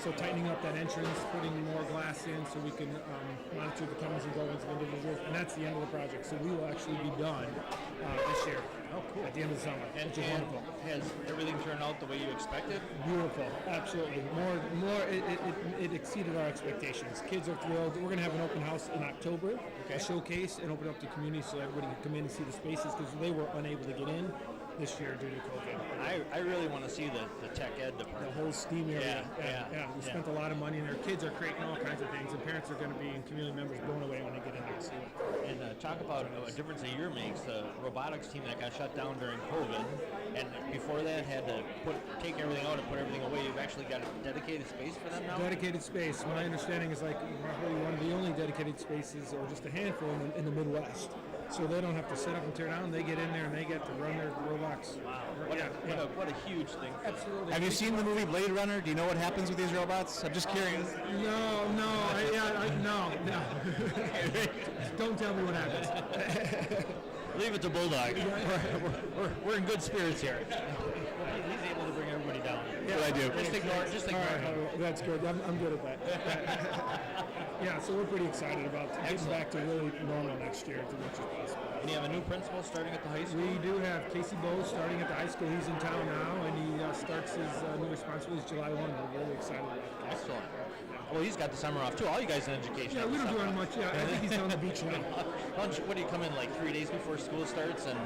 Speaker 10: so tightening up that entrance, putting more glass in so we can monitor the comings and goings of individuals. And that's the end of the project. So we will actually be done this year. Oh, cool! At the end of the summer, which is wonderful.
Speaker 2: Has everything turned out the way you expected?
Speaker 10: Beautiful, absolutely. It exceeded our expectations. Kids are thrilled. We're going to have an open house in October, a showcase, and open up to community so everybody can come in and see the spaces because they were unable to get in this year due to COVID.
Speaker 2: I really want to see the tech ed
Speaker 10: The
Speaker 2: department.
Speaker 10: whole STEAM area.
Speaker 2: Yeah.
Speaker 10: We spent a lot of money, and their kids are creating all kinds of things, and parents are going to be, and community members blown away when they get in there and see it.
Speaker 2: And talk about a difference a year makes. The robotics team that got shut down during COVID, and before that had to take everything out and put everything away. You've actually got a dedicated space for them now?
Speaker 10: Dedicated space. My understanding is like probably one of the only dedicated spaces, or just a handful in the Midwest. So they don't have to set up and tear down. They get in there and they get to run their robots.
Speaker 2: Wow.
Speaker 10: Yeah.
Speaker 2: What a huge thing.
Speaker 10: Absolutely.
Speaker 1: Have you seen the movie Blade Runner? Do you know what happens with these robots? I'm just curious.
Speaker 10: No. No. Don't tell me what happens.
Speaker 2: Leave it to Bulldog. We're in good spirits here. He's able to bring everybody down.
Speaker 10: Yeah.
Speaker 1: What I do?
Speaker 2: Just ignore him.
Speaker 10: That's good. I'm good at that. Yeah, so we're pretty excited about getting back to really normal next year as much as possible.
Speaker 2: And you have a new principal starting at the high school?
Speaker 10: We do have Casey Bowes starting at the high school. He's in town now, and he starts his new responsibilities July 1. We're really excited about that.
Speaker 2: Excellent. Well, he's got the summer off too. All you guys in education.
Speaker 10: Yeah,
Speaker 2: have
Speaker 10: we
Speaker 2: the
Speaker 10: don't do
Speaker 2: summer
Speaker 10: much. Yeah, I think he's on the beach now.
Speaker 2: What do you come in like 3 days before school starts? And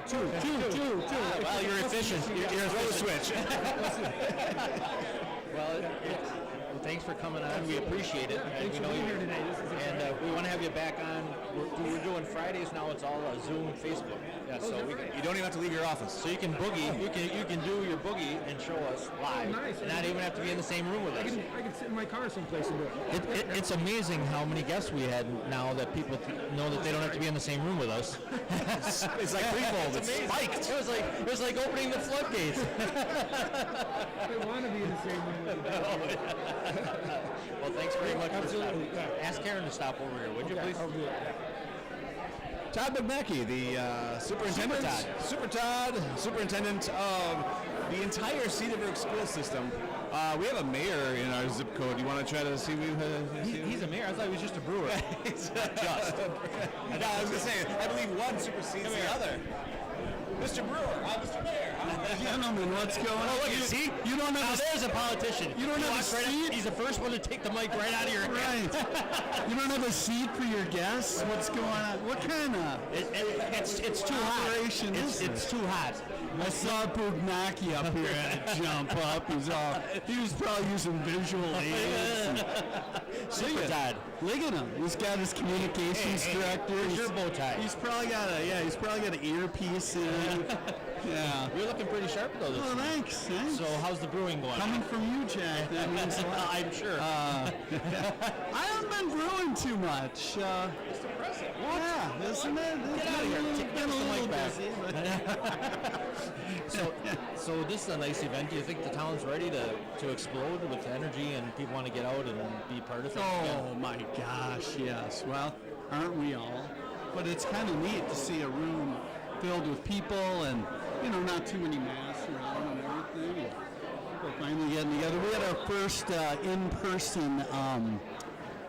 Speaker 10: Two.
Speaker 2: well, you're efficient. You're
Speaker 1: Throw the
Speaker 2: efficient.
Speaker 1: switch.
Speaker 2: Well, thanks for coming on. We appreciate it.
Speaker 10: Thanks for being here today. This is
Speaker 2: And we want to have you back on. We're doing Fridays now. It's all Zoom, Facebook. Yeah, so we can,
Speaker 1: You don't even have to leave your office.
Speaker 2: so you can boogie. You can do your boogie and show us live.
Speaker 10: nice.
Speaker 2: And not even have to be in the same room with us.
Speaker 10: I can sit in my car someplace and do it.
Speaker 2: It's amazing how many guests we had now that people know that they don't have to be in the same room with us.
Speaker 1: It's like threefold. It's
Speaker 2: amazing.
Speaker 1: spiked.
Speaker 2: It was like opening the floodgates.
Speaker 10: I want to be in the same room with you.
Speaker 2: Well, thanks very much for
Speaker 10: Absolutely.
Speaker 2: stopping. Ask Karen to stop over here, would you please?
Speaker 10: I'll do it.
Speaker 1: Todd McMackey, the superintendent. Superintendent of the entire Cedarburg school system. We have a mayor in our zip code. You want to try to see?
Speaker 2: He's a mayor. I thought he was just a brewer.
Speaker 1: Just. I was going to say, I believe one supersedes the other. Mr. Brewer, Mr. Mayor.
Speaker 11: Gentlemen, what's going on?
Speaker 2: Oh, look, see?
Speaker 11: You don't
Speaker 2: Now
Speaker 11: have
Speaker 2: there's a politician.
Speaker 11: You don't have a
Speaker 2: walks right up-
Speaker 11: seat?
Speaker 2: He's the first one to take the mic right out of your hand.
Speaker 11: right. You don't have a seat for your guests? What's going on? What kind of
Speaker 2: It's too hot.
Speaker 11: operation is
Speaker 2: It's
Speaker 11: this?
Speaker 2: too hot.
Speaker 11: I saw Bugnaki up here had to jump up. He was probably using visual aids.
Speaker 2: Super Todd.
Speaker 11: Look at him. He's got his communications director.
Speaker 2: Where's your bow tie?
Speaker 11: He's probably got an earpiece in. Yeah.
Speaker 2: You're looking pretty sharp though this
Speaker 11: Well,
Speaker 2: week.
Speaker 11: thanks.
Speaker 2: So how's the brewing going?
Speaker 11: Coming from you, Jack, that means a lot.
Speaker 2: I'm sure.
Speaker 11: I haven't been brewing too much.
Speaker 2: It's impressive.
Speaker 11: Yeah, isn't it?
Speaker 2: Get out of here. Take
Speaker 11: Been a
Speaker 2: the
Speaker 11: little
Speaker 2: mic back.
Speaker 11: busy, but
Speaker 2: So this is a nice event. Do you think the town's ready to explode with energy and people want to get out and be part of it?
Speaker 11: oh my gosh, yes. Well, aren't we all? But it's kind of neat to see a room filled with people and, not too many masks around and everything. And people finally getting together. We had our first in-person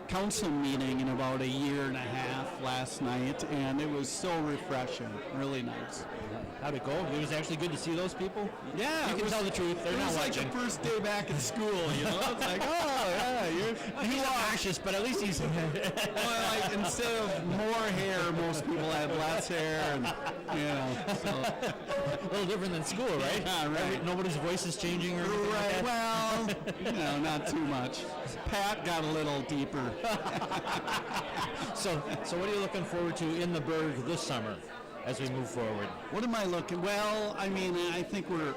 Speaker 11: council meeting in about a year and a half last night, and it was so refreshing, really nice.
Speaker 2: How'd it go? It was actually good to see those people.
Speaker 11: Yeah,
Speaker 2: You can tell the truth. They're
Speaker 11: it
Speaker 2: not
Speaker 11: was like
Speaker 2: watching.
Speaker 11: the first day back at school, It's like, oh yeah,
Speaker 2: He's obnoxious, but at least he's.
Speaker 11: well, like instead of more hair, most people have less hair, and so.
Speaker 2: A little different than school, right?
Speaker 11: Yeah, right.
Speaker 2: Nobody's voice is changing or anything like that.
Speaker 11: Well, not too much. Pat got a little deeper.
Speaker 2: So what are you looking forward to in the Berg this summer as we move forward?
Speaker 11: What am I looking? Well, I mean, I think we're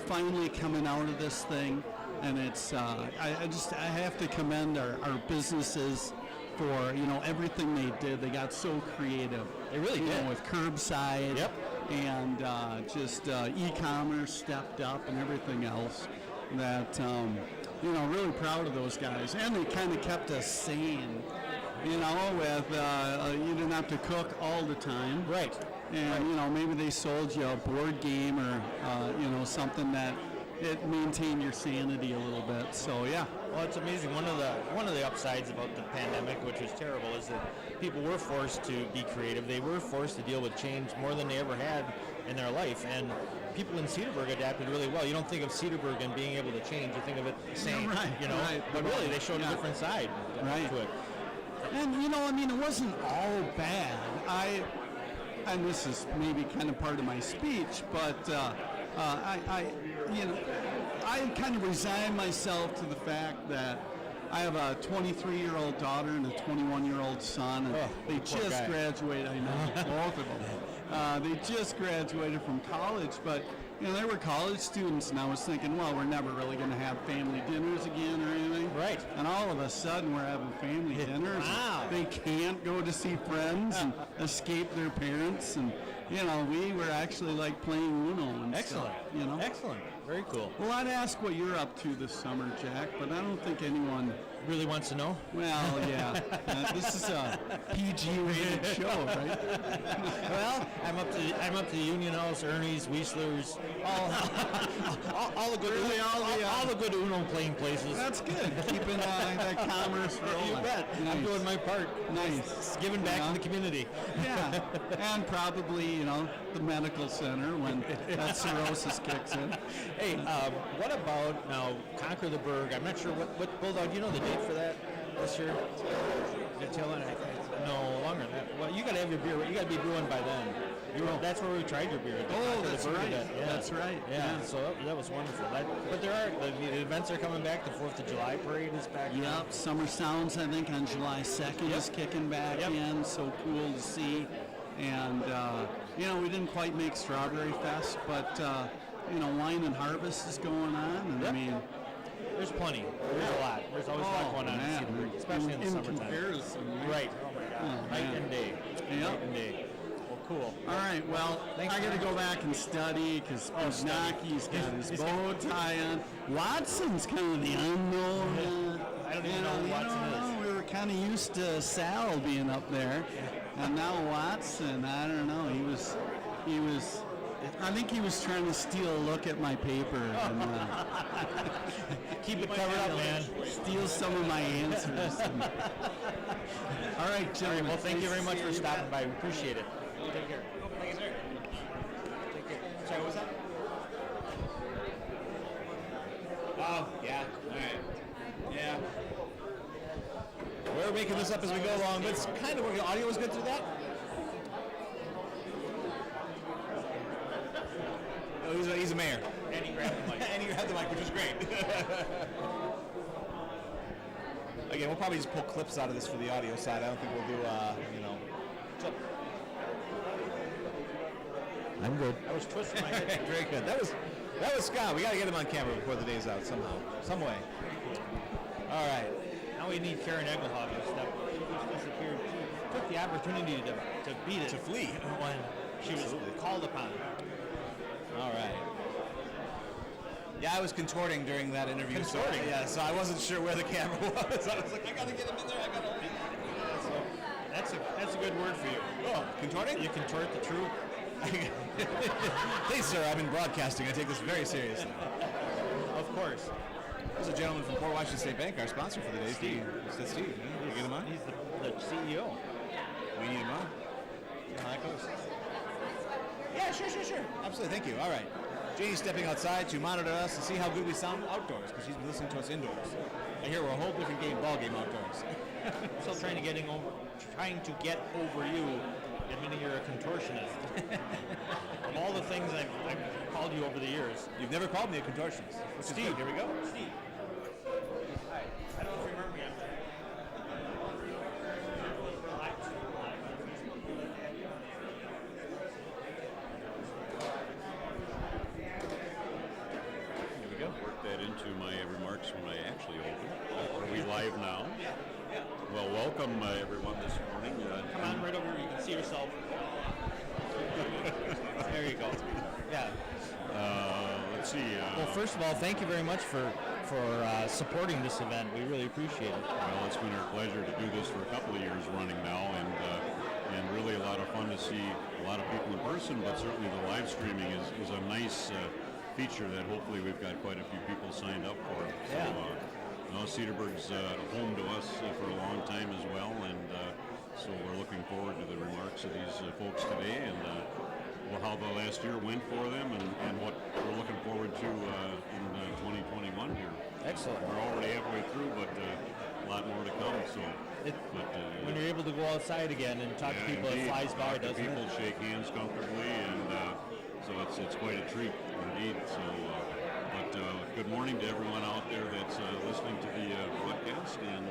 Speaker 11: finally coming out of this thing, and it's I have to commend our businesses for everything they did. They got so creative.
Speaker 2: They really did.
Speaker 11: With curbside.
Speaker 2: Yep.
Speaker 11: And just e-commerce stepped up and everything else. That really proud of those guys, and they kind of kept us sane. With you didn't have to cook all the time.
Speaker 2: Right.
Speaker 11: And maybe they sold you a board game or something that it maintained your sanity a little bit. So yeah.
Speaker 2: Well, it's amazing. One of the upsides about the pandemic, which was terrible, is that people were forced to be creative. They were forced to deal with change more than they ever had in their life, and people in Cedarburg adapted really well. You don't think of Cedarburg and being able to change; you think of it the same.
Speaker 11: Right, right.
Speaker 2: But really, they showed a different side to it.
Speaker 11: And it wasn't all bad. And this is maybe kind of part of my speech, but I kind of resigned myself to the fact that I have a 23-year-old daughter and a 21-year-old son, and they just graduated. I know, both of them. They just graduated from college, but they were college students, and I was thinking, well, we're never really going to have family dinners again or anything.
Speaker 2: Right.
Speaker 11: And all of a sudden, we're having family dinners.
Speaker 2: Wow.
Speaker 11: They can't go to see friends and escape their parents, and we were actually like playing Uno and
Speaker 2: Excellent.
Speaker 11: stuff.
Speaker 2: Excellent. Very cool.
Speaker 11: Well, I'd ask what you're up to this summer, Jack, but I don't think anyone
Speaker 2: really wants to know.
Speaker 11: Well, yeah. This is a PG-rated show, right?
Speaker 2: Well, I'm up to the Union House, Ernie's, Whistler's, all the good, all the good Uno playing places.
Speaker 11: That's good. Keeping that commerce rolling.
Speaker 2: You bet.
Speaker 11: Nice.
Speaker 2: I'm doing my part.
Speaker 11: Nice.
Speaker 2: Giving back to the community.
Speaker 11: Yeah, and probably the medical center when that cirrhosis kicks in.
Speaker 2: Hey, what about now Conquer the Berg? I'm not sure what Bulldog. Do you know the date for that this year? No, longer than that. Well, you got to have your beer. You got to be brewing by then. That's where we tried your beer.
Speaker 11: That's right.
Speaker 2: Yeah.
Speaker 11: That's right.
Speaker 2: Yeah. So that was wonderful. But the events are coming back. The 4th of July parade is back.
Speaker 11: Yep. Summer Sounds, I think, on July 2nd is kicking back in. So cool to see. And we didn't quite make Strawberry Fest, but Wine and Harvest is going on, and I mean,
Speaker 2: there's plenty. There's a lot. There's always a lot going on in Cedarburg, especially in the summertime.
Speaker 11: Comparison,
Speaker 2: Right. Oh my God. Night and day.
Speaker 11: Yep.
Speaker 2: Night and day. Well, cool.
Speaker 11: All right, well,
Speaker 2: Thanks,
Speaker 11: I got to
Speaker 2: man.
Speaker 11: go back and study because Snacky's got his bow tie on. Watson's kind of the unknown.
Speaker 2: I don't even know who Watson is.
Speaker 11: We were kind of used to Sal being up there, and now Watson, I don't know. He was. I think he was trying to steal a look at my paper and
Speaker 2: Keep it covered up, man.
Speaker 11: steal some of my answers. All right, gentlemen.
Speaker 2: Well, thank you very much for stopping by. We appreciate it. Take care.
Speaker 1: Thank you, sir.
Speaker 2: Take care.
Speaker 1: Sorry, what was that? Oh, yeah. All right. Yeah. We're making this up as we go along, but it's kind of working. Audio was good through that? Oh, he's a mayor.
Speaker 2: And he grabbed the mic.
Speaker 1: And he grabbed the mic, which is great. Again, we'll probably just pull clips out of this for the audio side. I don't think we'll do, So,
Speaker 2: I'm good. I was twisting my head.
Speaker 1: very good. That was Scott. We got to get him on camera before the day's out somehow, some way. All right.
Speaker 2: Now we need Karen Egelhoff to step up. She just disappeared. She took the opportunity to beat it.
Speaker 1: To flee.
Speaker 2: When she was called upon.
Speaker 1: All right. Yeah, I was contorting during that interview.
Speaker 2: Contorting?
Speaker 1: So I wasn't sure where the camera was. I was like, I got to get him in there.
Speaker 2: That's a good word for you.
Speaker 1: Oh, contorting?
Speaker 2: You contort the truth.
Speaker 1: Please, sir, I've been broadcasting. I take this very seriously.
Speaker 2: Of course.
Speaker 1: There's a gentleman from Port Washington State Bank, our sponsor for the day, Steve. Is that Steve? Yeah. You get him on?
Speaker 2: He's the CEO.
Speaker 1: We need him on. See how that goes. Yeah, sure. Absolutely, thank you. All right. Janie's stepping outside to monitor us and see how good we sound outdoors, because she's been listening to us indoors. I hear we're a whole different ball game outdoors.
Speaker 2: Still trying to get over you, admitting you're a contortionist. Of all the things I've called you over the years.
Speaker 1: You've never called me a contortionist.
Speaker 2: Steve,
Speaker 1: here we go.
Speaker 2: Steve. Hi. I don't know if you remember me.
Speaker 1: Here we go.
Speaker 12: Work that into my remarks when I actually open. Are we live now? Well, welcome everyone this morning.
Speaker 2: Come on, right over here. You can see yourself. There you go. Yeah.
Speaker 12: Let's see.
Speaker 2: Well, first of all, thank you very much for supporting this event. We really appreciate it.
Speaker 12: Well, it's been our pleasure to do this for a couple of years running now, and really a lot of fun to see a lot of people in person, but certainly the live streaming is a nice feature that hopefully we've got quite a few people signed up for.
Speaker 2: Yeah.
Speaker 12: So, Cedarburg's home to us for a long time as well, and so we're looking forward to the remarks of these folks today, and how the last year went for them, and what we're looking forward to in 2021 here.
Speaker 2: Excellent.
Speaker 12: We're already halfway through, but a lot more to come. So,
Speaker 2: when you're able to go outside again and talk to people,
Speaker 12: indeed.
Speaker 2: it flies by, doesn't
Speaker 12: people
Speaker 2: it?
Speaker 12: shake hands comfortably, and so it's quite a treat indeed. So, good morning to everyone out there that's listening to the broadcast, and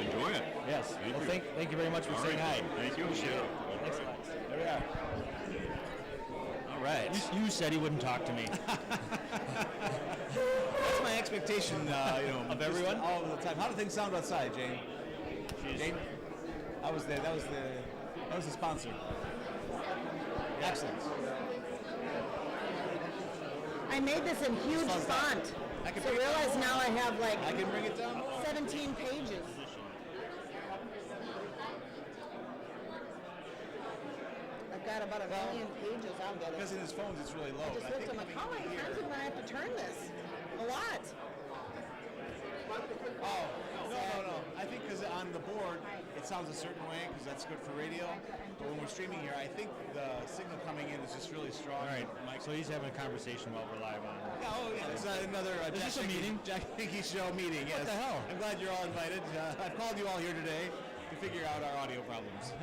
Speaker 12: enjoy it.
Speaker 2: Yes. Thank you very much for
Speaker 12: All
Speaker 2: saying
Speaker 12: right.
Speaker 2: hi.
Speaker 12: Thank you.
Speaker 2: Appreciate it. Thanks a lot.
Speaker 1: There we are. All right.
Speaker 2: You said he wouldn't talk to me.
Speaker 1: That's my expectation,
Speaker 2: Of everyone?
Speaker 1: all of the time. How do things sound outside, Jane? Jane? That was the sponsor. Excellent.
Speaker 6: I made this in huge font.
Speaker 1: I can
Speaker 6: So
Speaker 1: bring it
Speaker 6: realize
Speaker 1: down.
Speaker 6: now I have like
Speaker 1: I can bring it down.
Speaker 6: 17 pages. I've got about 1 million pages. I'll get
Speaker 1: Because
Speaker 6: it.
Speaker 1: in his phones, it's really low.
Speaker 6: I just
Speaker 1: but I
Speaker 6: looked at
Speaker 1: think
Speaker 6: them like, how many
Speaker 1: coming
Speaker 6: times
Speaker 1: here-
Speaker 6: am I have to turn this? A lot.
Speaker 1: Oh, no. I think because on the board, it sounds a certain way because that's good for radio. But when we're streaming here, I think the signal coming in is just really strong.
Speaker 2: All right. So he's having a conversation while we're live on.
Speaker 1: Yeah, it's another
Speaker 2: Is this a meeting?
Speaker 1: Jack Hickey Show meeting, yes.
Speaker 2: What the hell?
Speaker 1: I'm glad you're all invited. I've called you all here today to figure out our audio problems.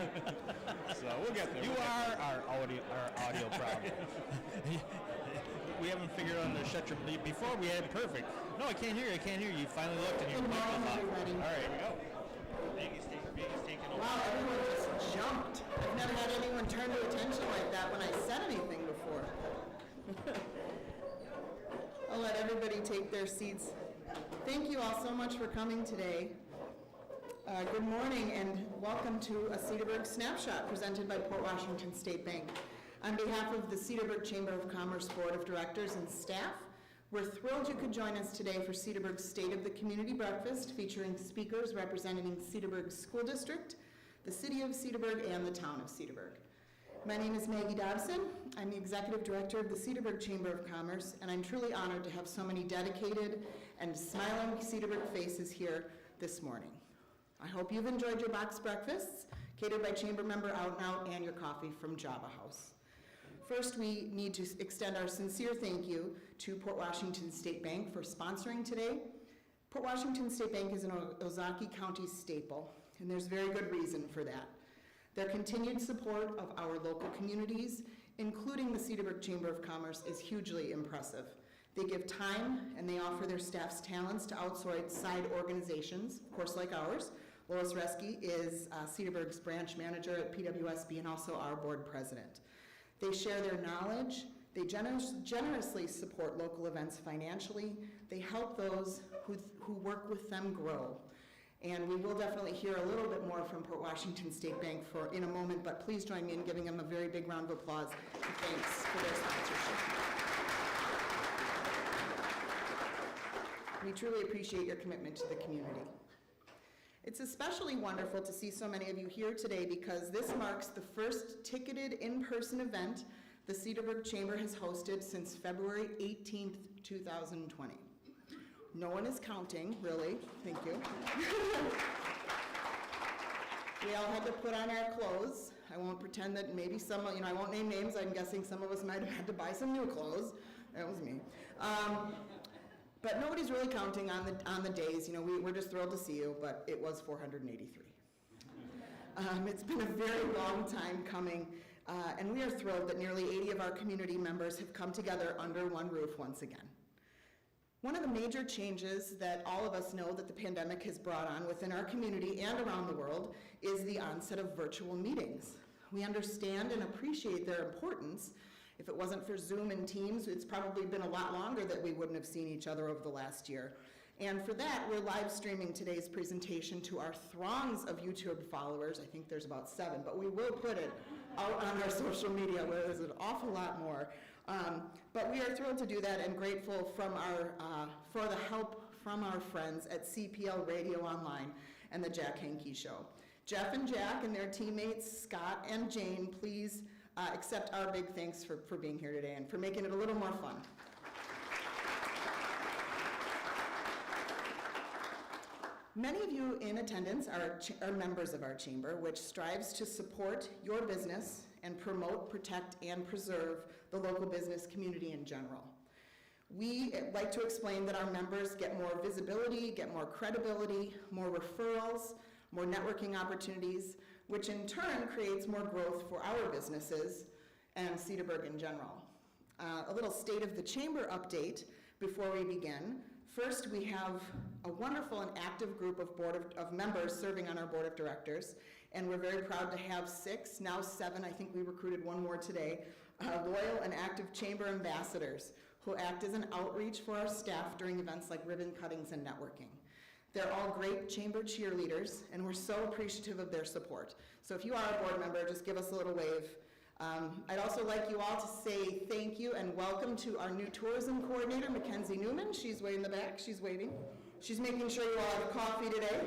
Speaker 1: So we'll get there.
Speaker 2: You are our audio problem. We haven't figured out how to shut your... Before we had it perfect. No, I can't hear you. You finally looked and you're
Speaker 6: Tomorrow
Speaker 2: off.
Speaker 6: we'll be ready.
Speaker 2: All right, here we go. Vegas taking over.
Speaker 6: Wow, everyone just jumped. I've I've never had anyone turn to attention like that when I said anything before. I'll let everybody take their seats. Thank you all so much for coming today. Good morning and welcome to a Cedarburg Snapshot presented by Port Washington State Bank. On behalf of the Cedarburg Chamber of Commerce Board of Directors and staff, we're thrilled you could join us today for Cedarburg's State of the Community Breakfast, featuring speakers representing Cedarburg School District, the City of Cedarburg, and the Town of Cedarburg. My name is Maggie Dobson. I'm the Executive Director of the Cedarburg Chamber of Commerce, and I'm truly honored to have so many dedicated and smiling Cedarburg faces here this morning. I hope you've enjoyed your boxed breakfasts, catered by Chamber Member Out and Out, and your coffee from Java House. First, we need to extend our sincere thank you to Port Washington State Bank for sponsoring today. Port Washington State Bank is an Ozaukee County staple, and there's very good reason for that. Their continued support of our local communities, including the Cedarburg Chamber of Commerce, is hugely impressive. They give time and they offer their staff's talents to outside organizations, of course like ours. Lois Reske is Cedarburg's branch manager at PWSB and also our board president. They share their knowledge, they generously support local events financially, they help those who work with them grow. And we will definitely hear a little bit more from Port Washington State Bank in a moment, but please join me in giving them a very big round of applause and thanks for their sponsorship. We truly appreciate your commitment to the community. It's especially wonderful to see so many of you here today because this marks the first ticketed in-person event the Cedarburg Chamber has hosted since February 18th, 2020. No one is counting, really. Thank you. We all had to put on our clothes. I won't pretend that maybe some, I won't name names. I'm guessing some of us might have had to buy some new clothes. That was me. But nobody's really counting on the days. We're just thrilled to see you, but it was 483. It's been a very long time coming, and we are thrilled that nearly 80 of our community members have come together under one roof once again. One of the major changes that all of us know that the pandemic has brought on within our community and around the world is the onset of virtual meetings. We understand and appreciate their importance. If it wasn't for Zoom and Teams, it's probably been a lot longer that we wouldn't have seen each other over the last year. And for that, we're live streaming today's presentation to our throngs of YouTube followers. I think there's about 7, but we will put it out on our social media where there's an awful lot more. But we are thrilled to do that and grateful for the help from our friends at CPL Radio Online and the Jack Hankey Show. Jeff and Jack and their teammates, Scott and Jane, please accept our big thanks for being here today and for making it a little more fun. Many of you in attendance are members of our chamber, which strives to support your business and promote, protect, and preserve the local business community in general. We like to explain that our members get more visibility, get more credibility, more referrals, more networking opportunities, which in turn creates more growth for our businesses and Cedarburg in general. A little State of the Chamber update before we begin. First, we have a wonderful and active group of members serving on our board of directors, and we're very proud to have 6, now 7, I think we recruited one more today, loyal and active chamber ambassadors who act as an outreach for our staff during events like ribbon cuttings and networking. They're all great chamber cheerleaders, and we're so appreciative of their support. So if you are a board member, just give us a little wave. I'd also like you all to say thank you and welcome to our new tourism coordinator, Mackenzie Newman. She's way in the back, she's waving. She's making sure you all have coffee today.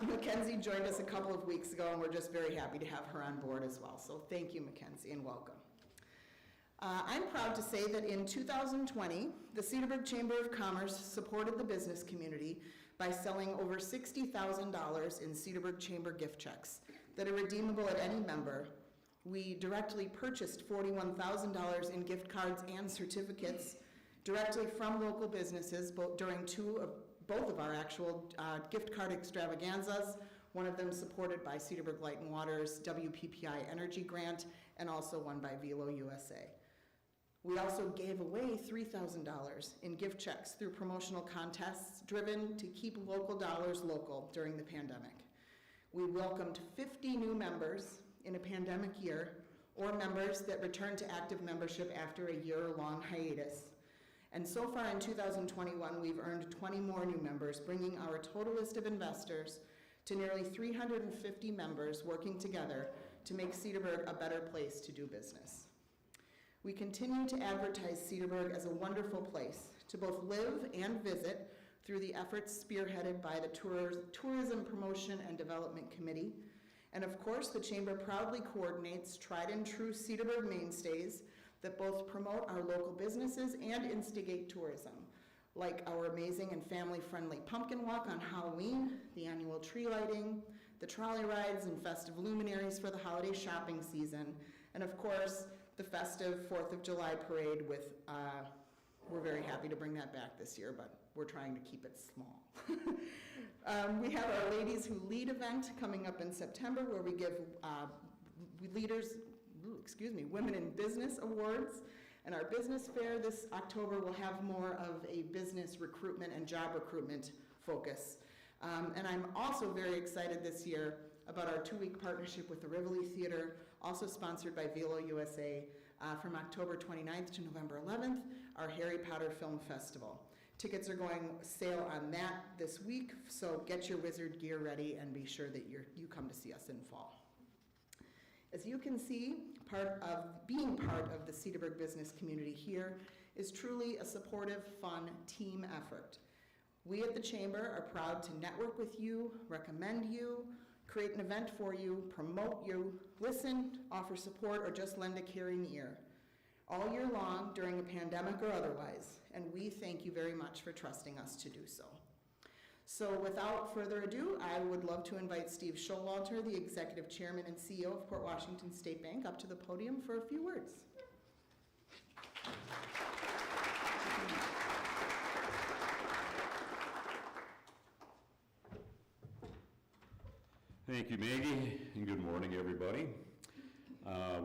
Speaker 6: Mackenzie joined us a couple of weeks ago, and we're just very happy to have her on board as well. So thank you, Mackenzie, and welcome. I'm proud to say that in 2020, the Cedarburg Chamber of Commerce supported the business community by selling over $60,000 in Cedarburg Chamber gift checks that are redeemable at any member. We directly purchased $41,000 in gift cards and certificates directly from local businesses during both of our actual gift card extravaganzas, one of them supported by Cedarburg Light and Water's WPPI Energy Grant, and also one by Velo USA. We also gave away $3,000 in gift checks through promotional contests driven to keep local dollars local during the pandemic. We welcomed 50 new members in a pandemic year, or members that returned to active membership after a year-long hiatus. And so far in 2021, we've earned 20 more new members, bringing our total list of investors to nearly 350 members working together to make Cedarburg a better place to do business. We continue to advertise Cedarburg as a wonderful place to both live and visit through the efforts spearheaded by the Tourism Promotion and Development Committee. And of course, the Chamber proudly coordinates tried and true Cedarburg mainstays that both promote our local businesses and instigate tourism, like our amazing and family-friendly pumpkin walk on Halloween, the annual tree lighting, the trolley rides and festive luminaries for the holiday shopping season, and of course, the festive 4th of July parade with, we're very happy to bring that back this year, but we're trying to keep it small. We have our Ladies Who Lead event coming up in September, where we give Women in Business Awards. And our business fair this October will have more of a business recruitment and job recruitment focus. And I'm also very excited this year about our 2-week partnership with the Rivoli Theater, also sponsored by Velo USA, from October 29th to November 11th, our Harry Potter Film Festival. Tickets are going sale on that this week, so get your wizard gear ready and be sure that you come to see us in fall. As you can see, being part of the Cedarburg business community here is truly a supportive, fun team effort. We at the Chamber are proud to network with you, recommend you, create an event for you, promote you, listen, offer support, or just lend a caring ear, all year long during a pandemic or otherwise, and we thank you very much for trusting us to do so. So without further ado, I would love to invite Steve Showalter, the Executive Chairman and CEO of Port Washington State Bank, up to the podium for a few words.
Speaker 12: Thank you, Maggie, and good morning, everybody.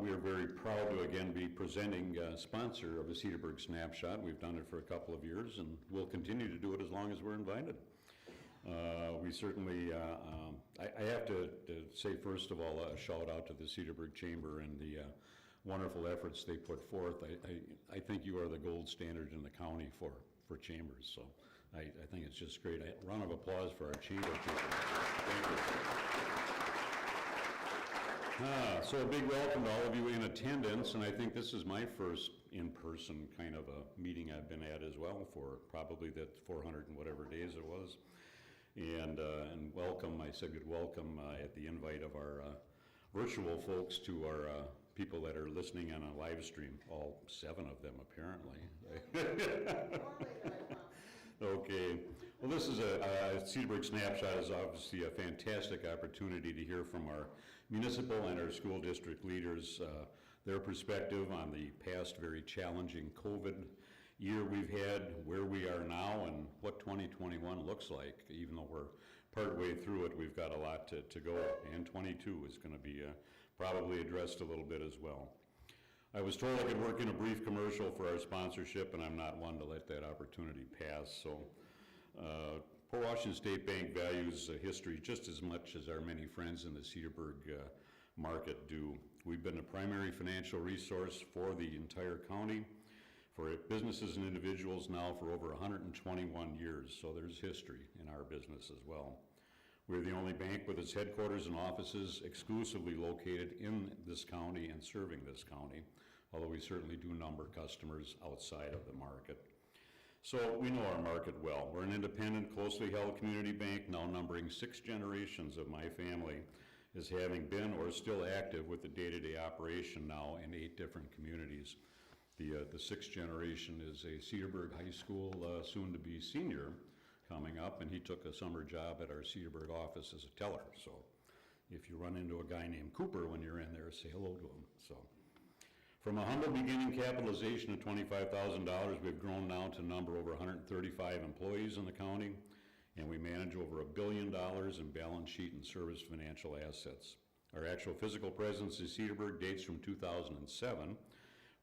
Speaker 12: We are very proud to again be presenting sponsor of the Cedarburg Snapshot. We've done it for a couple of years, and we'll continue to do it as long as we're invited. We certainly, I have to say, first of all, a shout out to the Cedarburg Chamber and the wonderful efforts they put forth. I think you are the gold standard in the county for chambers, so I think it's just great. A round of applause for our chamber people. Thank you. So a big welcome to all of you in attendance, and I think this is my first in-person kind of a meeting I've been at as well for probably that 400 and whatever days it was. And welcome, I said good welcome at the invite of our virtual folks to our people that are listening on a live stream, all 7 of them apparently. Okay, well this is a Cedarburg Snapshot is obviously a fantastic opportunity to hear from our municipal and our school district leaders, their perspective on the past very challenging COVID year we've had, where we are now, and what 2021 looks like. Even though we're partway through it, we've got a lot to go, and 22 is going to be probably addressed a little bit as well. I was told I could work in a brief commercial for our sponsorship, and I'm not one to let that opportunity pass. So Port Washington State Bank values history just as much as our many friends in the Cedarburg market do. We've been a primary financial resource for the entire county, for businesses and individuals now for over 121 years, so there's history in our business as well. We're the only bank with its headquarters and offices exclusively located in this county and serving this county, although we certainly do number customers outside of the market. So we know our market well. We're an independent, closely held community bank, now numbering 6 generations of my family as having been or still active with the day-to-day operation now in 8 different communities. The 6th generation is a Cedarburg High School soon-to-be senior coming up, and he took a summer job at our Cedarburg office as a teller. So if you run into a guy named Cooper when you're in there, say hello to him. So from a humble beginning capitalization of $25,000, we've grown now to number over 135 employees in the county, and we manage over $1 billion in balance sheet and service financial assets. Our actual physical presence in Cedarburg dates from 2007,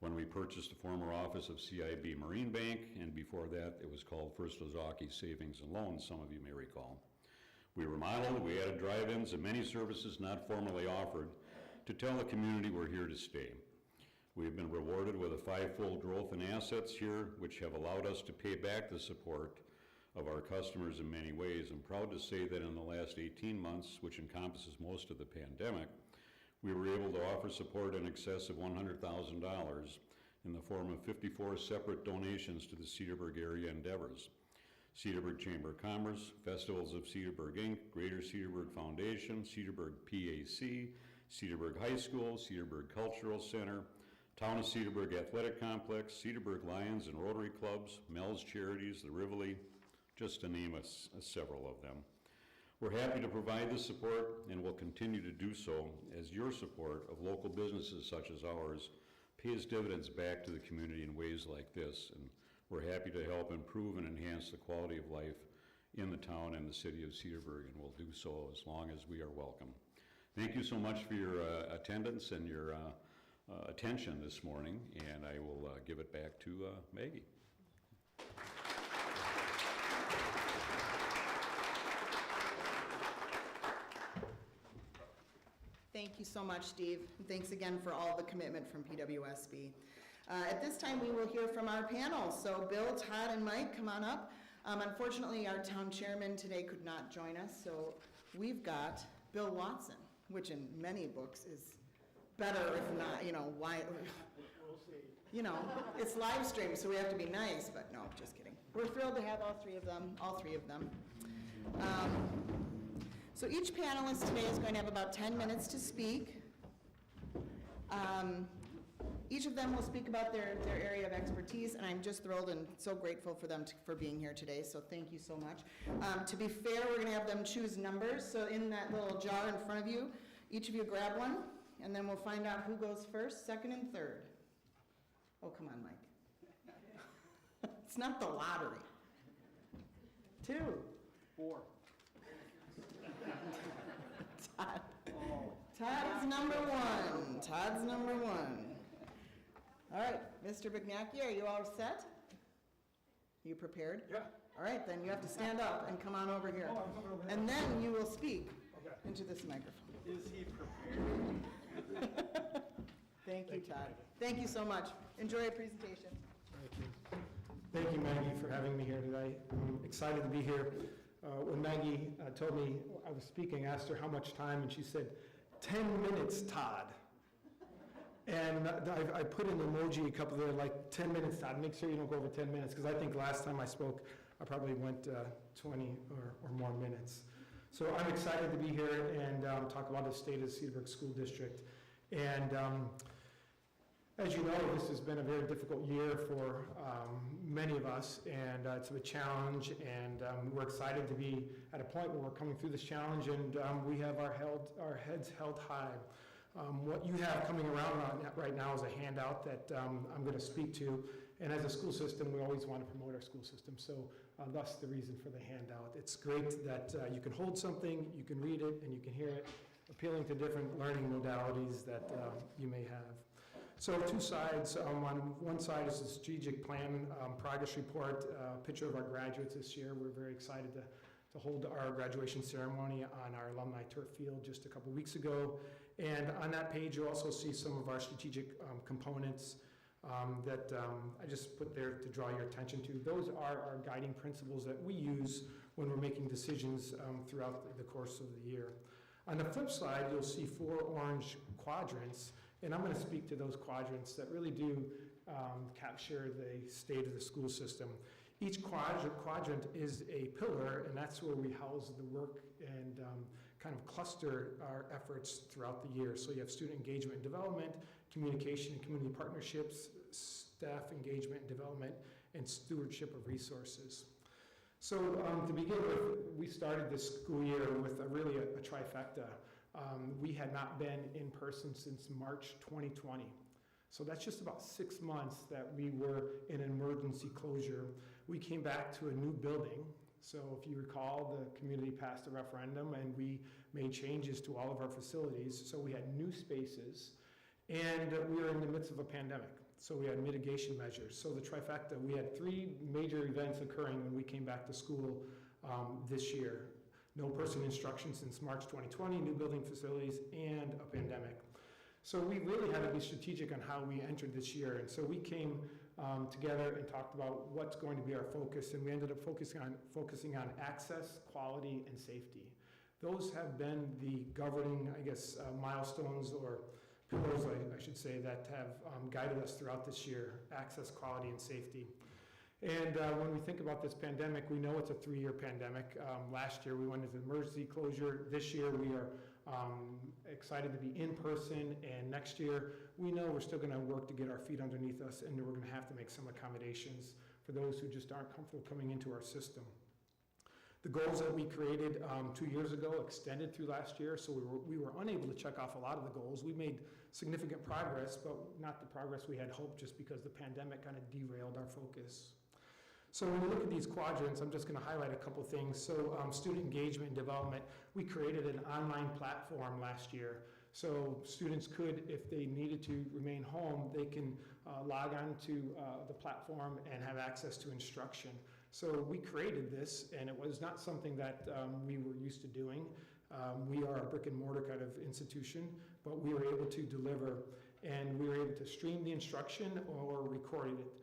Speaker 12: when we purchased the former office of CIB Marine Bank, and before that it was called First Ozaki Savings and Loans, some of you may recall. We remodeled, we added drive-ins and many services not formally offered to tell the community we're here to stay. We have been rewarded with a five-fold growth in assets here, which have allowed us to pay back the support of our customers in many ways. I'm proud to say that in the last 18 months, which encompasses most of the pandemic, we were able to offer support in excess of $100,000 in the form of 54 separate donations to the Cedarburg area endeavors. Cedarburg Chamber of Commerce, Festivals of Cedarburg Inc., Greater Cedarburg Foundation, Cedarburg PAC, Cedarburg High School, Cedarburg Cultural Center, Town of Cedarburg Athletic Complex, Cedarburg Lions and Rotary Clubs, Mel's Charities, the Rivoli, just to name several of them. We're happy to provide this support and will continue to do so as your support of local businesses such as ours pays dividends back to the community in ways like this. And we're happy to help improve and enhance the quality of life in the town and the city of Cedarburg, and we'll do so as long as we are welcome. Thank you so much for your attendance and your attention this morning, and I will give it back to Maggie.
Speaker 6: Thank you so much, Steve. Thanks again for all the commitment from PWSB. At this time, we will hear from our panel. So Bill, Todd, and Mike, come on up. Unfortunately, our town chairman today could not join us, so we've got Bill Watson, which in many books is better, if not, why, it's live streamed, so we have to be nice, but no, just kidding. We're thrilled to have all three of them. So each panelist today is going to have about 10 minutes to speak. Each of them will speak about their area of expertise, and I'm just thrilled and so grateful for them for being here today, so thank you so much. To be fair, we're going to have them choose numbers, so in that little jar in front of you, each of you grab one, and then we'll find out who goes first, second, and third. Oh, come on, Mike. It's not the lottery. 2.
Speaker 10: 4.
Speaker 6: Todd is number 1. Todd's number 1. All right, Mr. Bignacky, are you all set? You prepared?
Speaker 10: Yeah.
Speaker 6: All right, then you have to stand up and come on over here.
Speaker 10: Oh, I'm coming over here.
Speaker 6: And then you will speak
Speaker 10: Okay.
Speaker 6: into this microphone.
Speaker 10: Is he prepared?
Speaker 6: Thank you, Todd. Thank you so much. Enjoy your presentation.
Speaker 10: Thank you. Thank you, Maggie, for having me here today. I'm excited to be here. When Maggie told me I was speaking, I asked her how much time, and she said, 10 minutes, Todd. And I put an emoji a couple there, like 10 minutes, Todd. Make sure you don't go over 10 minutes, because I think last time I spoke, I probably went 20 or more minutes. So I'm excited to be here and talk about the state of the Cedarburg School District. And as you know, this has been a very difficult year for many of us, and it's a challenge, and we're excited to be at a point where we're coming through this challenge, and we have our heads held high. What you have coming around right now is a handout that I'm going to speak to, and as a school system, we always want to promote our school system, so thus the reason for the handout. It's great that you can hold something, you can read it, and you can hear it, appealing to different learning modalities that you may have. So 2 sides. On one side is the strategic plan progress report, picture of our graduates this year. We're very excited to hold our graduation ceremony on our alumni turf field just a couple weeks ago. And on that page, you'll also see some of our strategic components that I just put there to draw your attention to. Those are our guiding principles that we use when we're making decisions throughout the course of the year. On the flip side, you'll see 4 orange quadrants, and I'm going to speak to those quadrants that really do capture the state of the school system. Each quadrant is a pillar, and that's where we house the work and kind of cluster our efforts throughout the year. So you have student engagement and development, communication and community partnerships, staff engagement and development, and stewardship of resources. So to begin with, we started this school year with a trifecta. We had not been in person since March 2020. So that's just about 6 months that we were in an emergency closure. We came back to a new building. So if you recall, the community passed a referendum and we made changes to all of our facilities. So we had new spaces. And we were in the midst of a pandemic, so we had mitigation measures. So the trifecta, we had 3 major events occurring when we came back to school this year. No person instruction since March 2020, new building facilities, and a pandemic. So we really had to be strategic on how we entered this year. And so we came together and talked about what's going to be our focus, and we ended up focusing on access, quality, and safety. Those have been the governing, I guess, milestones or pillars, I should say, that have guided us throughout this year: access, quality, and safety. And when we think about this pandemic, we know it's a 3-year pandemic. Last year we went into emergency closure. This year we are excited to be in person, and next year we know we're still going to work to get our feet underneath us, and we're going to have to make some accommodations for those who just aren't comfortable coming into our system. The goals that we created 2 years ago extended through last year, so we were unable to check off a lot of the goals. We made significant progress, but not the progress we had hoped, just because the pandemic kind of derailed our focus. So when we look at these quadrants, I'm just going to highlight a couple things. So student engagement and development, we created an online platform last year. So students could, if they needed to remain home, they can log on to the platform and have access to instruction. So we created this, and it was not something that we were used to doing. We are a brick and mortar kind of institution, but we were able to deliver, and we were able to stream the instruction or record it.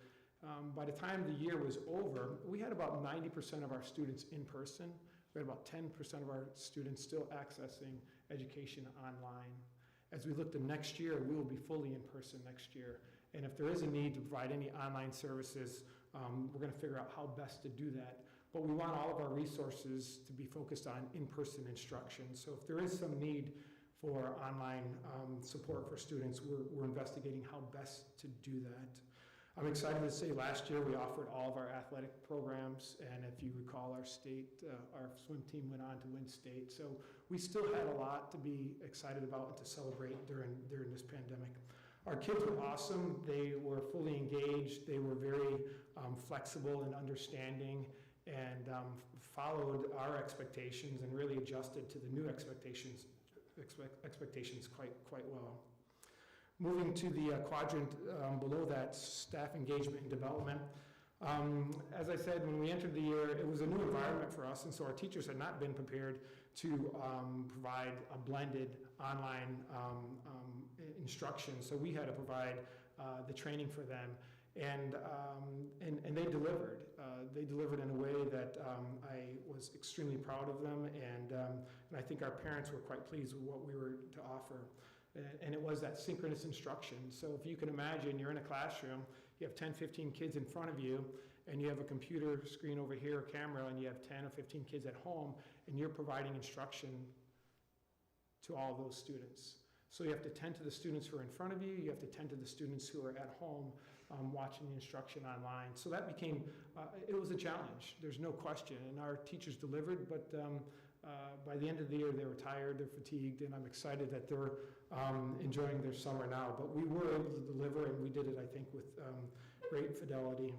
Speaker 10: By the time the year was over, we had about 90% of our students in person. We had about 10% of our students still accessing education online. As we look to next year, we will be fully in person next year. And if there is a need to provide any online services, we're going to figure out how best to do that. But we want all of our resources to be focused on in-person instruction. So if there is some need for online support for students, we're investigating how best to do that. I'm excited to say last year we offered all of our athletic programs, and if you recall, our swim team went on to win state. So we still had a lot to be excited about and to celebrate during this pandemic. Our kids were awesome. They were fully engaged. They were very flexible and understanding, and followed our expectations and really adjusted to the new expectations quite well. Moving to the quadrant below that, staff engagement and development. As I said, when we entered the year, it was a new environment for us, and so our teachers had not been prepared to provide a blended online instruction. So we had to provide the training for them, and they delivered. They delivered in a way that I was extremely proud of them, and I think our parents were quite pleased with what we were to offer. And it was that synchronous instruction. So if you can imagine, you're in a classroom, you have 10, 15 kids in front of you, and you have a computer screen over here, a camera, and you have 10 or 15 kids at home, and you're providing instruction to all those students. So you have to tend to the students who are in front of you, you have to tend to the students who are at home watching the instruction online. So that became, it was a challenge, there's no question, and our teachers delivered, but by the end of the year, they were tired, they're fatigued, and I'm excited that they're enjoying their summer now. But we were able to deliver, and we did it, I think, with great fidelity.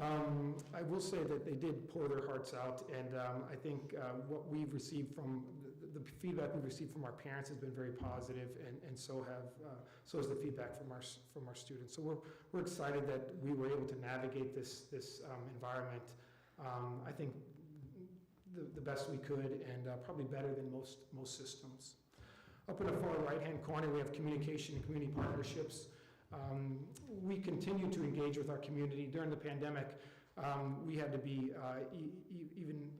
Speaker 10: I will say that they did pour their hearts out, and I think what we've received from, the feedback we've received from our parents has been very positive, and so is the feedback from our students. So we're excited that we were able to navigate this environment. I think the best we could, and probably better than most systems. Up in the far right-hand corner, we have communication and community partnerships. We continue to engage with our community. During the pandemic, we had to be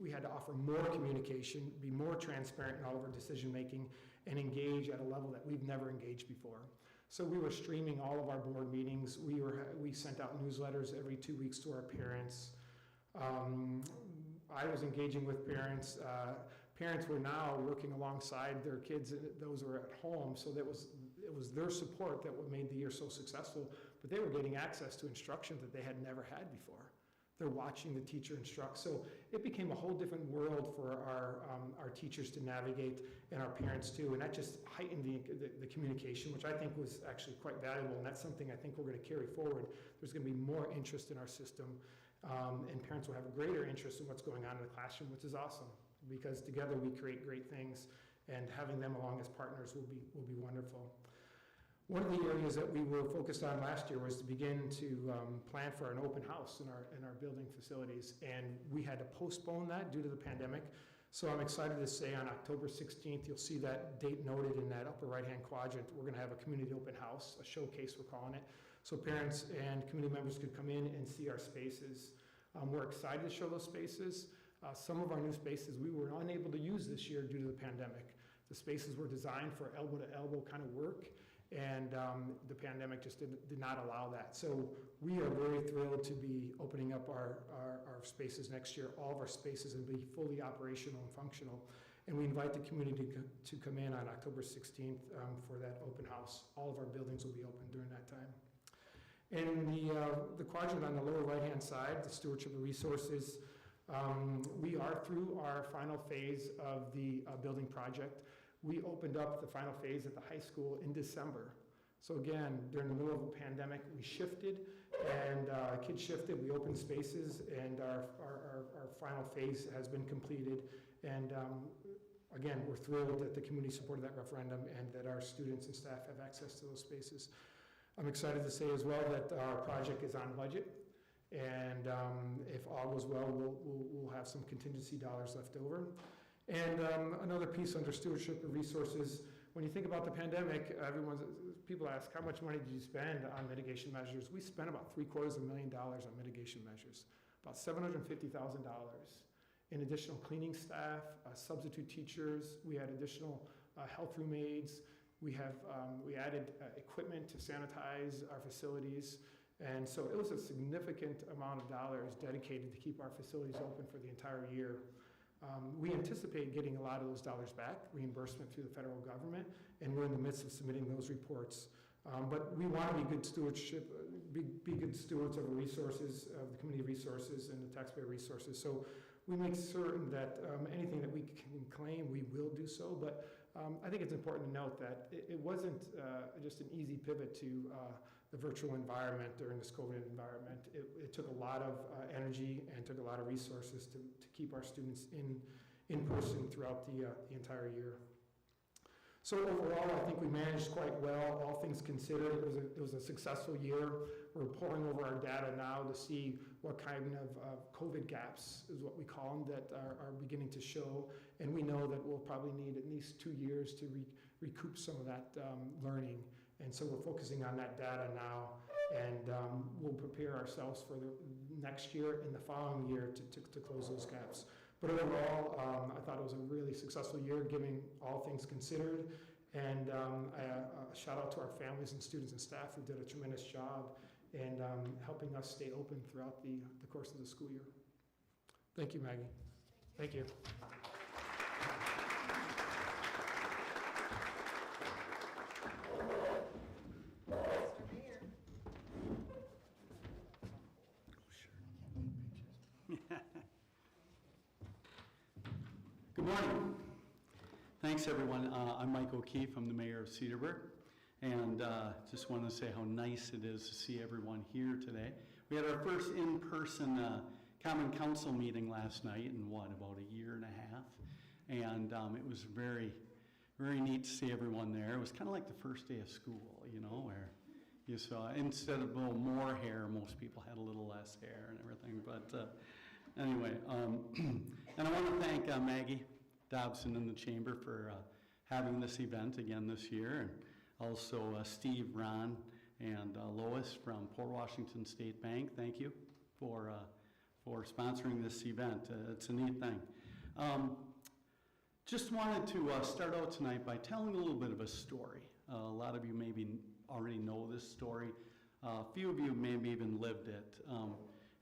Speaker 10: we had to offer more communication, be more transparent in all of our decision-making, and engage at a level that we've never engaged before. So we were streaming all of our board meetings. We sent out newsletters every 2 weeks to our parents. I was engaging with parents. Parents were now working alongside their kids, those who were at home, so it was their support that made the year so successful, but they were getting access to instruction that they had never had before. They're watching the teacher instruct, so it became a whole different world for our teachers to navigate, and our parents too, and that just heightened the communication, which I think was actually quite valuable, and that's something I think we're going to carry forward. There's going to be more interest in our system, and parents will have a greater interest in what's going on in the classroom, which is awesome, because together we create great things, and having them along as partners will be wonderful. One of the areas that we were focused on last year was to begin to plan for an open house in our building facilities, and we had to postpone that due to the pandemic. So I'm excited to say on October 16th, you'll see that date noted in that upper right-hand quadrant. We're going to have a community open house, a showcase we're calling it, so parents and community members could come in and see our spaces. We're excited to show those spaces. Some of our new spaces we were unable to use this year due to the pandemic. The spaces were designed for elbow-to-elbow kind of work, and the pandemic just did not allow that. So we are very thrilled to be opening up our spaces next year. All of our spaces will be fully operational and functional. And we invite the community to come in on October 16th for that open house. All of our buildings will be open during that time. In the quadrant on the lower right-hand side, the stewardship of resources, we are through our final phase of the building project. We opened up the final phase at the high school in December. So again, during the middle of a pandemic, we shifted, and kids shifted, we opened spaces, and our final phase has been completed. And again, we're thrilled that the community supported that referendum and that our students and staff have access to those spaces. I'm excited to say as well that our project is on budget, and if all goes well, we'll have some contingency dollars left over. And another piece under stewardship of resources, when you think about the pandemic, people ask, how much money did you spend on mitigation measures? We spent about $750,000 on mitigation measures, about $750,000 in additional cleaning staff, substitute teachers. We had additional health room aides. We added equipment to sanitize our facilities. And so it was a significant amount of dollars dedicated to keep our facilities open for the entire year. We anticipate getting a lot of those dollars back, reimbursement through the federal government, and we're in the midst of submitting those reports. But we want to be good good stewards of the resources, of the community resources and the taxpayer resources. So we make certain that anything that we can claim, we will do so. But I think it's important to note that it wasn't just an easy pivot to the virtual environment during this COVID environment. It took a lot of energy and took a lot of resources to keep our students in person throughout the entire year. So overall, I think we managed quite well, all things considered. It was a successful year. We're poring over our data now to see what kind of COVID gaps, is what we call them, that are beginning to show. And we know that we'll probably need at least 2 years to recoup some of that learning. And so we're focusing on that data now, and we'll prepare ourselves for the next year and the following year to close those gaps. But overall, I thought it was a really successful year, giving all things considered. And a shout out to our families and students and staff who did a tremendous job in helping us stay open throughout the course of the school year. Thank you, Maggie. Thank you.
Speaker 11: Good morning. Thanks, everyone. I'm Mike O'Keefe. I'm the mayor of Cedarburg, and just want to say how nice it is to see everyone here today. We had our first in-person Common Council meeting last night in about a year and a half, and it was very, very neat to see everyone there. It was kind of like the first day of school, you know, where you saw, instead of a little more hair, most people had a little less hair and everything, but anyway, and I want to thank Maggie Dobson in the chamber for having this event again this year, and also Steve, Ron, and Lois from Port Washington State Bank. Thank you for sponsoring this event. It's a neat thing. Just wanted to start out tonight by telling a little bit of a story. A lot of you maybe already know this story. A few of you maybe even lived it.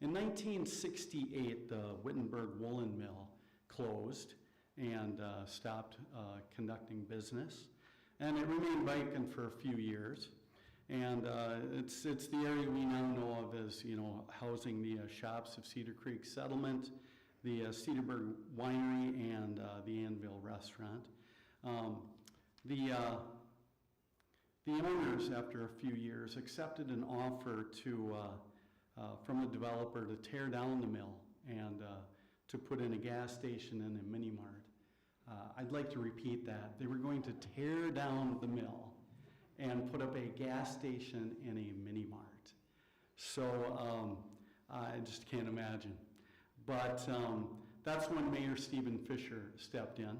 Speaker 11: In 1968, the Wittenberg Woolen Mill closed and stopped conducting business, and it remained vacant for a few years. And it's the area we now know of as, you know, housing the shops of Cedar Creek Settlement, the Cedarburg Winery, and the Anvil Restaurant. The owners, after a few years, accepted an offer from a developer to tear down the mill and to put in a gas station and a mini mart. I'd like to repeat that. They were going to tear down the mill and put up a gas station and a mini mart. So I just can't imagine. But that's when Mayor Stephen Fisher stepped in.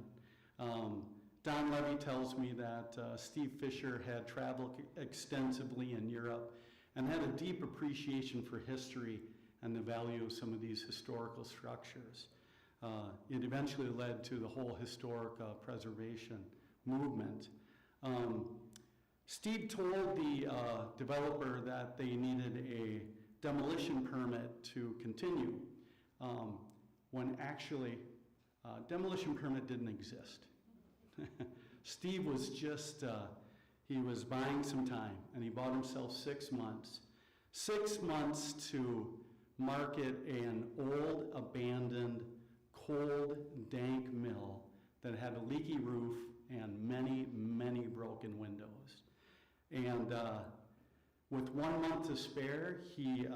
Speaker 11: Don Levy tells me that Steve Fisher had traveled extensively in Europe and had a deep appreciation for history and the value of some of these historical structures. It eventually led to the whole historic preservation movement. Steve told the developer that they needed a demolition permit to continue, when actually demolition permit didn't exist. Steve was just, he was buying some time, and he bought himself 6 months. 6 months to market an old, abandoned, cold, dank mill that had a leaky roof and many, many broken windows. And with 1 month to spare, he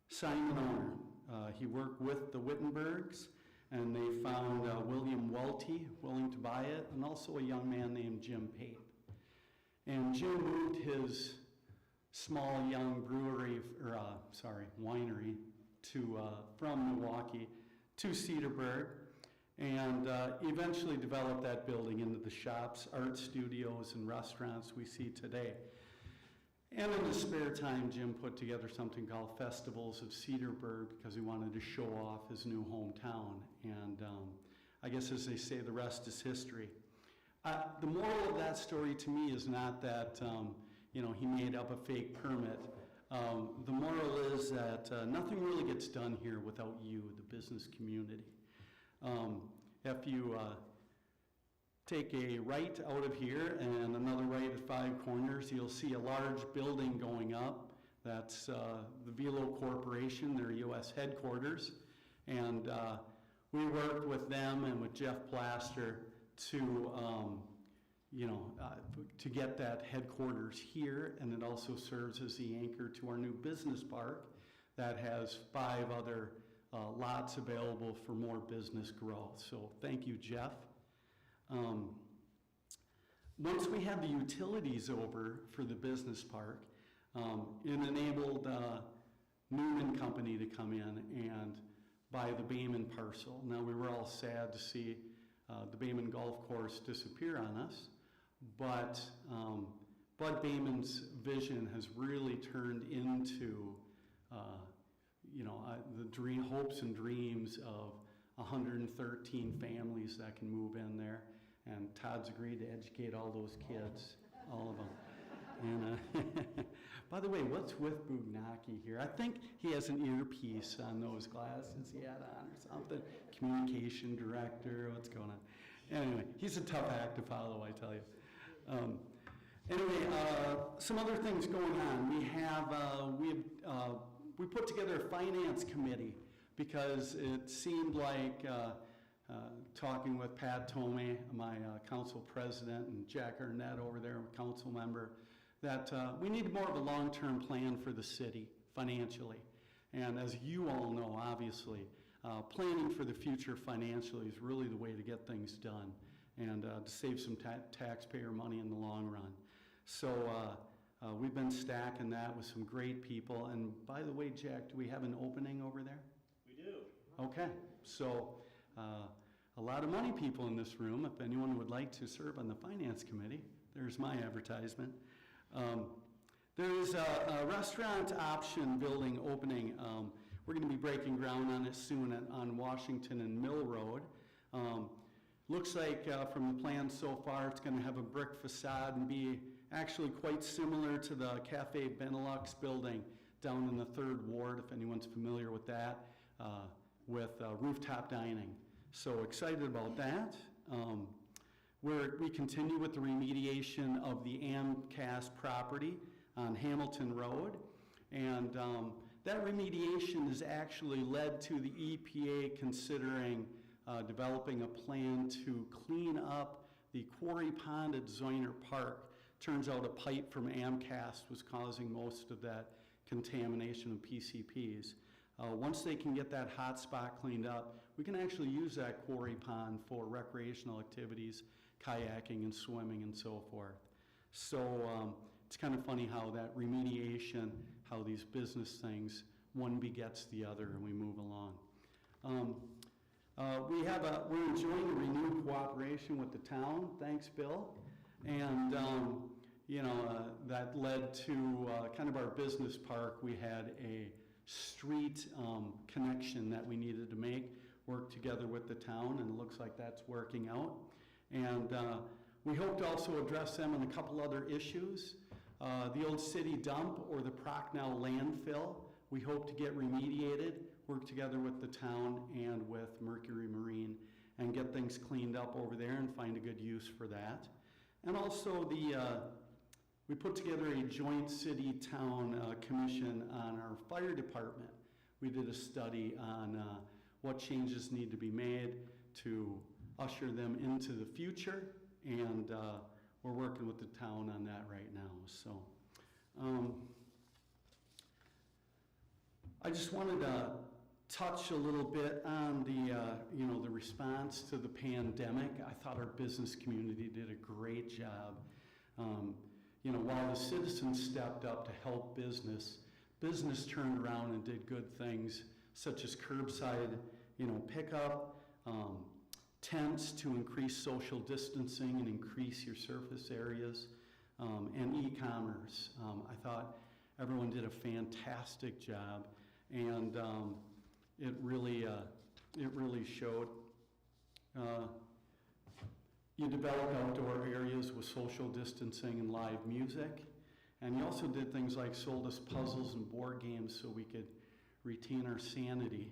Speaker 11: signed an owner. He worked with the Wittenbergs, and they found William Welty willing to buy it, and also a young man named Jim Pape. And Jim moved his small young brewery, or winery, from Milwaukee to Cedarburg, and eventually developed that building into the shops, art studios, and restaurants we see today. And in his spare time, Jim put together something called Festivals of Cedarburg because he wanted to show off his new hometown. And I guess, as they say, the rest is history. The moral of that story to me is not that he made up a fake permit. The moral is that nothing really gets done here without you, the business community. If you take a right out of here and another right at 5 corners, you'll see a large building going up. That's the Velo Corporation, their U.S. headquarters. And we worked with them and with Jeff Plaster to get that headquarters here, and it also serves as the anchor to our new business park that has 5 other lots available for more business growth. So thank you, Jeff. Once we had the utilities over for the business park, it enabled Newman Company to come in and buy the Bayman parcel. Now, we were all sad to see the Bayman Golf Course disappear on us, but Bud Bayman's vision has really turned into the hopes and dreams of 113 families that can move in there, and Todd's agreed to educate all those kids, all of them. And by the way, what's with Bugnaki here? I think he has an earpiece on those glasses he had on or something. Communication director, what's going on? Anyway, he's a tough act to follow, I tell you. Some other things going on. We put together a finance committee because it seemed like talking with Pat Tomei, my council president, and Jack Arnett over there, a council member, that we need more of a long-term plan for the city financially. And as you all know, obviously, planning for the future financially is really the way to get things done and to save some taxpayer money in the long run. So we've been stacking that with some great people. And by the way, Jack, do we have an opening over there?
Speaker 13: We do.
Speaker 11: Okay, so a lot of money people in this room. If anyone would like to serve on the finance committee, there's my advertisement. There's a restaurant option building opening. We're going to be breaking ground on it soon on Washington and Mill Road. Looks like from the plans so far, it's going to have a brick facade and be actually quite similar to the Cafe Benelux building down in the 3rd Ward, if anyone's familiar with that, with rooftop dining. So excited about that. We continue with the remediation of the AMCAS property on Hamilton Road. And that remediation has actually led to the EPA considering developing a plan to clean up the quarry pond at Zoyner Park. Turns out a pipe from AMCAS was causing most of that contamination of PCPs. Once they can get that hot spot cleaned up, we can actually use that quarry pond for recreational activities, kayaking and swimming and so forth. So it's kind of funny how that remediation, how these business things, one begets the other, and we move along. We're enjoying a renewed cooperation with the town. Thanks, Bill. And that led to kind of our business park. We had a street connection that we needed to make, work together with the town, and it looks like that's working out. And we hope to also address them on a couple other issues. The old city dump or the Procknow landfill, we hope to get remediated, work together with the town and with Mercury Marine and get things cleaned up over there and find a good use for that. And also we put together a joint city-town commission on our fire department. We did a study on what changes need to be made to usher them into the future, and we're working with the town on that right now. So I just wanted to touch a little bit on the response to the pandemic. I thought our business community did a great job. While the citizens stepped up to help business turned around and did good things such as curbside, pickup, tents to increase social distancing and increase your surface areas, and e-commerce. I thought everyone did a fantastic job, and it really showed. You develop outdoor areas with social distancing and live music, and you also did things like sold us puzzles and board games so we could retain our sanity.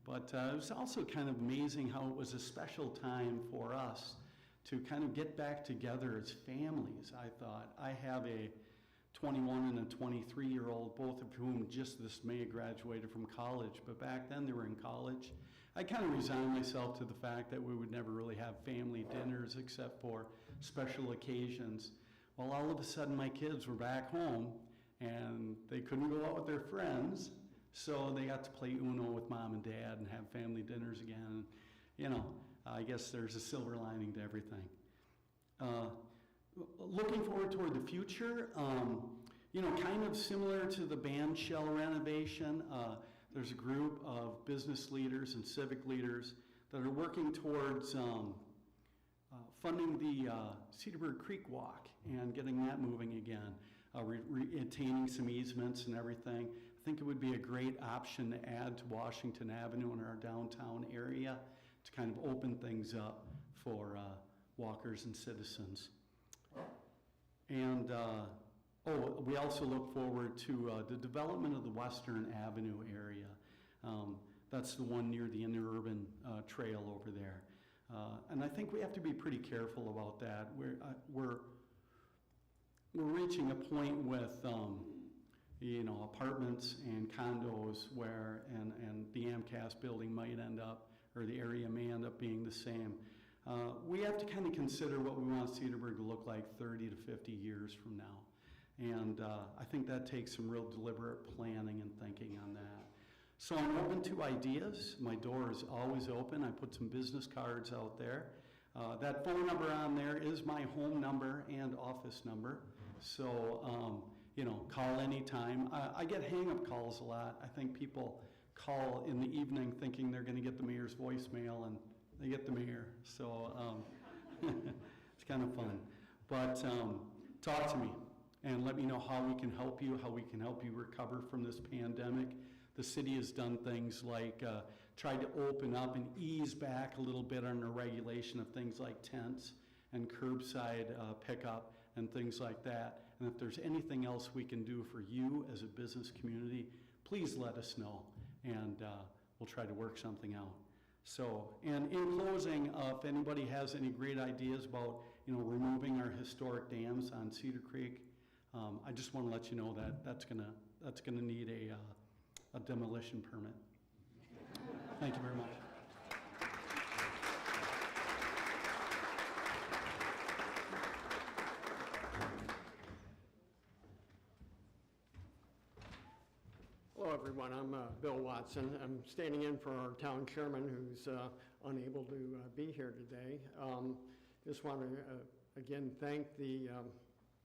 Speaker 11: But it was also kind of amazing how it was a special time for us to kind of get back together as families, I thought. I have a 21 and a 23-year-old, both of whom just this May graduated from college, but back then they were in college. I kind of resigned myself to the fact that we would never really have family dinners except for special occasions. Well, all of a sudden my kids were back home and they couldn't go out with their friends, so they got to play Uno with mom and dad and have family dinners again. I guess there's a silver lining to everything. Looking forward toward the future, kind of similar to the band shell renovation, there's a group of business leaders and civic leaders that are working towards funding the Cedarburg Creek Walk and getting that moving again, attaining some easements and everything. I think it would be a great option to add to Washington Avenue in our downtown area to kind of open things up for walkers and citizens. And we also look forward to the development of the Western Avenue area. That's the one near the interurban trail over there. And I think we have to be pretty careful about that. We're reaching a point with apartments and condos where, and the AMCAS building might end up, or the area may end up being the same. We have to kind of consider what we want Cedarburg to look like 30 to 50 years from now. And I think that takes some real deliberate planning and thinking on that. So I'm open to ideas. My door is always open. I put some business cards out there. That phone number on there is my home number and office number. So, call anytime. I get hang-up calls a lot. I think people call in the evening thinking they're going to get the mayor's voicemail, and they get the mayor. So it's kind of fun. But talk to me and let me know how we can help you recover from this pandemic. The city has done things like tried to open up and ease back a little bit on the regulation of things like tents and curbside pickup and things like that. And if there's anything else we can do for you as a business community, please let us know, and we'll try to work something out. So, and in closing, if anybody has any great ideas about, removing our historic dams on Cedar Creek, I just want to let you know that that's gonna need a demolition permit. Thank you very much.
Speaker 13: Hello, everyone. I'm Bill Watson. I'm standing in for our town chairman who's unable to be here today. Just want to, again, thank the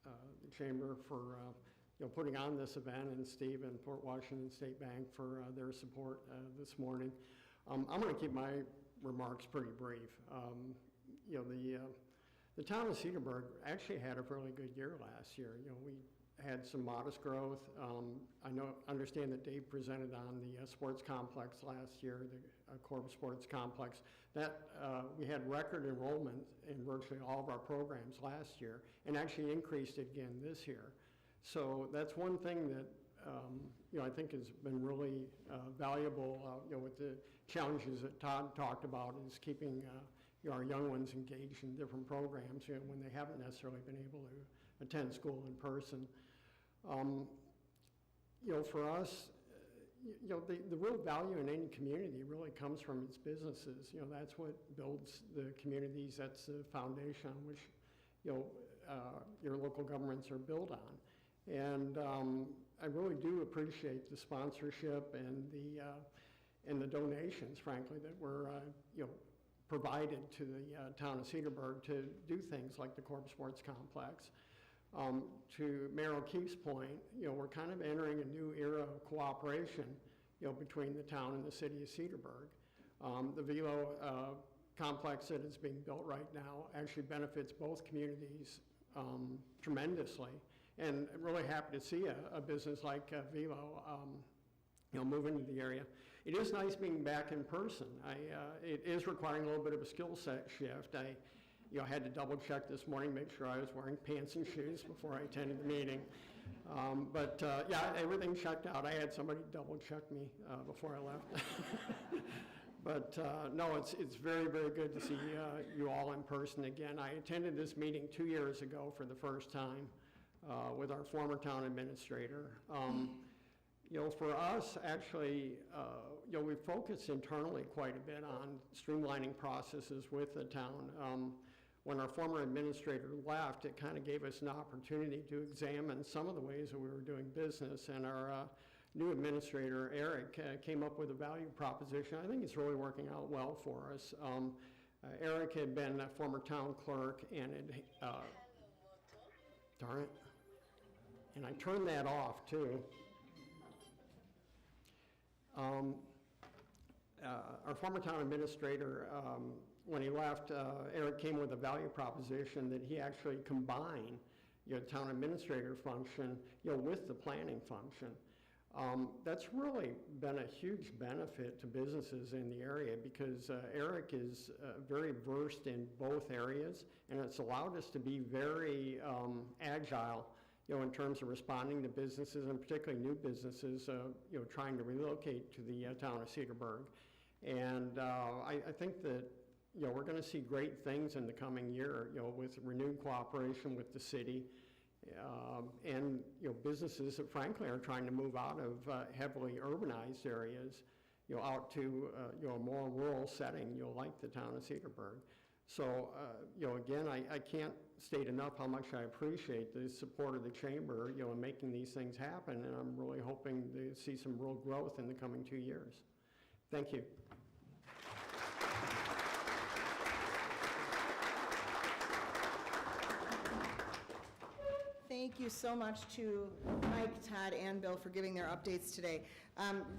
Speaker 13: the Chamber for putting on this event, and Steve and Port Washington State Bank for their support this morning. I'm going to keep my remarks pretty brief. The town of Cedarburg actually had a fairly good year last year. We had some modest growth. I understand that Dave presented on the sports complex last year, the Corp Sports Complex. That we had record enrollment in virtually all of our programs last year, and actually increased it again this year. So that's one thing that I think has been really valuable. With the challenges that Todd talked about, is keeping our young ones engaged in different programs when they haven't necessarily been able to attend school in person. For us, the real value in any community really comes from its businesses. That's what builds the communities. That's the foundation on which your local governments are built on. And I really do appreciate the sponsorship and the donations, frankly, that were provided to the town of Cedarburg to do things like the Corp Sports Complex. To Mayor O'Keefe's point, we're kind of entering a new era of cooperation, between the town and the city of Cedarburg. The Velo complex that is being built right now actually benefits both communities tremendously, and I'm really happy to see a business like Velo move into the area. It is nice being back in person. It is requiring a little bit of a skill set shift. I had to double check this morning, make sure I was wearing pants and shoes before I attended the meeting. Yeah, everything checked out. I had somebody double check me before I left. But no, it's very, very good to see you all in person again. I attended this meeting 2 years ago for the first time with our former town administrator. For us, actually, we focus internally quite a bit on streamlining processes with the town. When our former administrator left, it kind of gave us an opportunity to examine some of the ways that we were doing business, and our new administrator, Eric, came up with a value proposition. I think it's really working out well for us. Eric had been a former town clerk, and darn it, and I turned that off too. Our former town administrator, when he left, Eric came with a value proposition that he actually combined town administrator function with the planning function. That's really been a huge benefit to businesses in the area, because Eric is very versed in both areas, and it's allowed us to be very agile in terms of responding to businesses, and particularly new businesses, trying to relocate to the town of Cedarburg. And I think that, we're going to see great things in the coming year, with renewed cooperation with the city, and, businesses that frankly are trying to move out of heavily urbanized areas, out to, a more rural setting, like the town of Cedarburg. So, again, I can't state enough how much I appreciate the support of the chamber, in making these things happen, and I'm really hoping to see some real growth in the coming 2 years. Thank you.
Speaker 6: Thank you so much to Mike, Todd, and Bill for giving their updates today.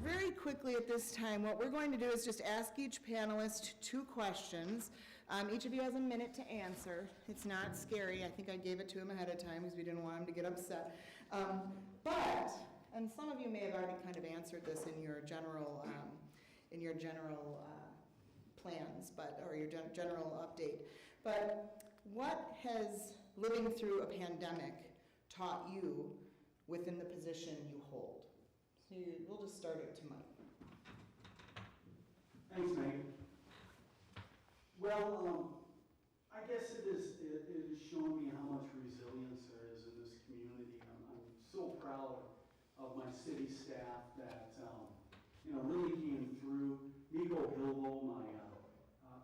Speaker 6: Very quickly at this time, what we're going to do is just ask each panelist 2 questions. Each of you has a minute to answer. It's not scary. I think I gave it to him ahead of time because we didn't want him to get upset. And some of you may have already kind of answered this in your general plans, or your general update. But what has living through a pandemic taught you within the position you hold? So we'll just start it to Mike.
Speaker 11: Thanks, Megan. Well, I guess it has shown me how much resilience there is in this community. I'm so proud of my city staff that really came through. Migo Bilbo,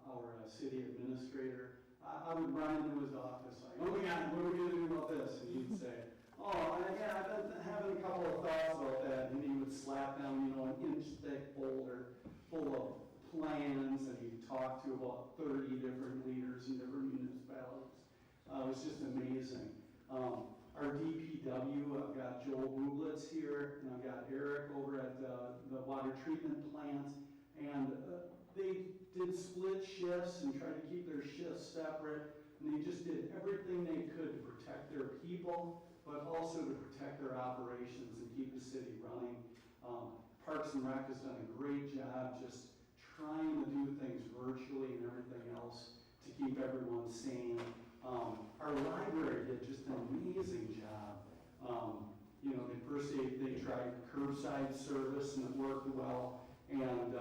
Speaker 11: our city administrator, I would run into his office like, oh my God, what are we going to do about this? And he'd say, oh, yeah, I've been having a couple of thoughts about that. And he would slap down, an inch-thick folder full of plans, and he'd talk to about 30 different leaders in different municipalities. It was just amazing. our DPW. I've got Joel Bublitz here, and I've got Eric over at the water treatment plant. And they did split shifts and tried to keep their shifts separate. And they just did everything they could to protect their people, but also to protect their operations and keep the city running. Parks and Rec has done a great job just trying to do things virtually and everything else to keep everyone sane. Our library did just an amazing job. You know, they tried curbside service and it worked well. And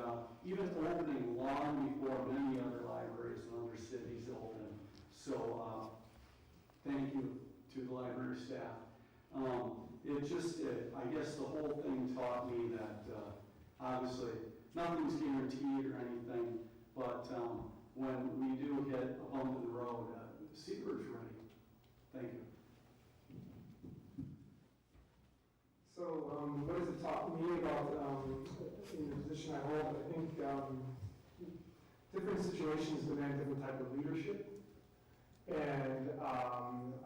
Speaker 11: even opening long before many other libraries in other cities opened. So thank you to the library staff. I guess the whole thing taught me that obviously nothing's guaranteed or anything, but when we do hit a bump in the road, Cedarburg's ready. Thank you.
Speaker 10: So what does it taught me about in the position I hold? I think different situations demand different type of leadership. And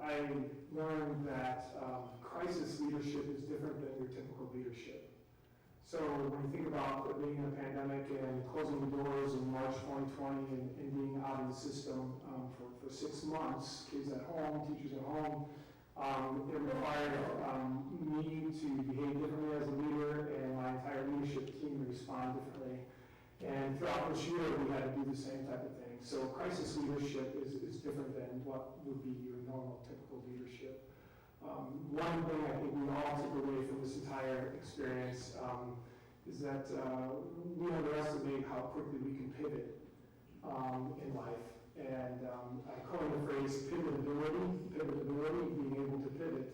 Speaker 10: I learned that crisis leadership is different than your typical leadership. So when you think about being in a pandemic and closing the doors in March 2020 and being out of the system for 6 months, kids at home, teachers at home, it required me to behave differently as a leader and my entire leadership team to respond differently. And throughout this year, we had to do the same type of thing. So crisis leadership is different than what would be your normal, typical leadership. One thing I think we all took away from this entire experience is that we underestimate how quickly we can pivot in life. And I coined the phrase pivotability, being able to pivot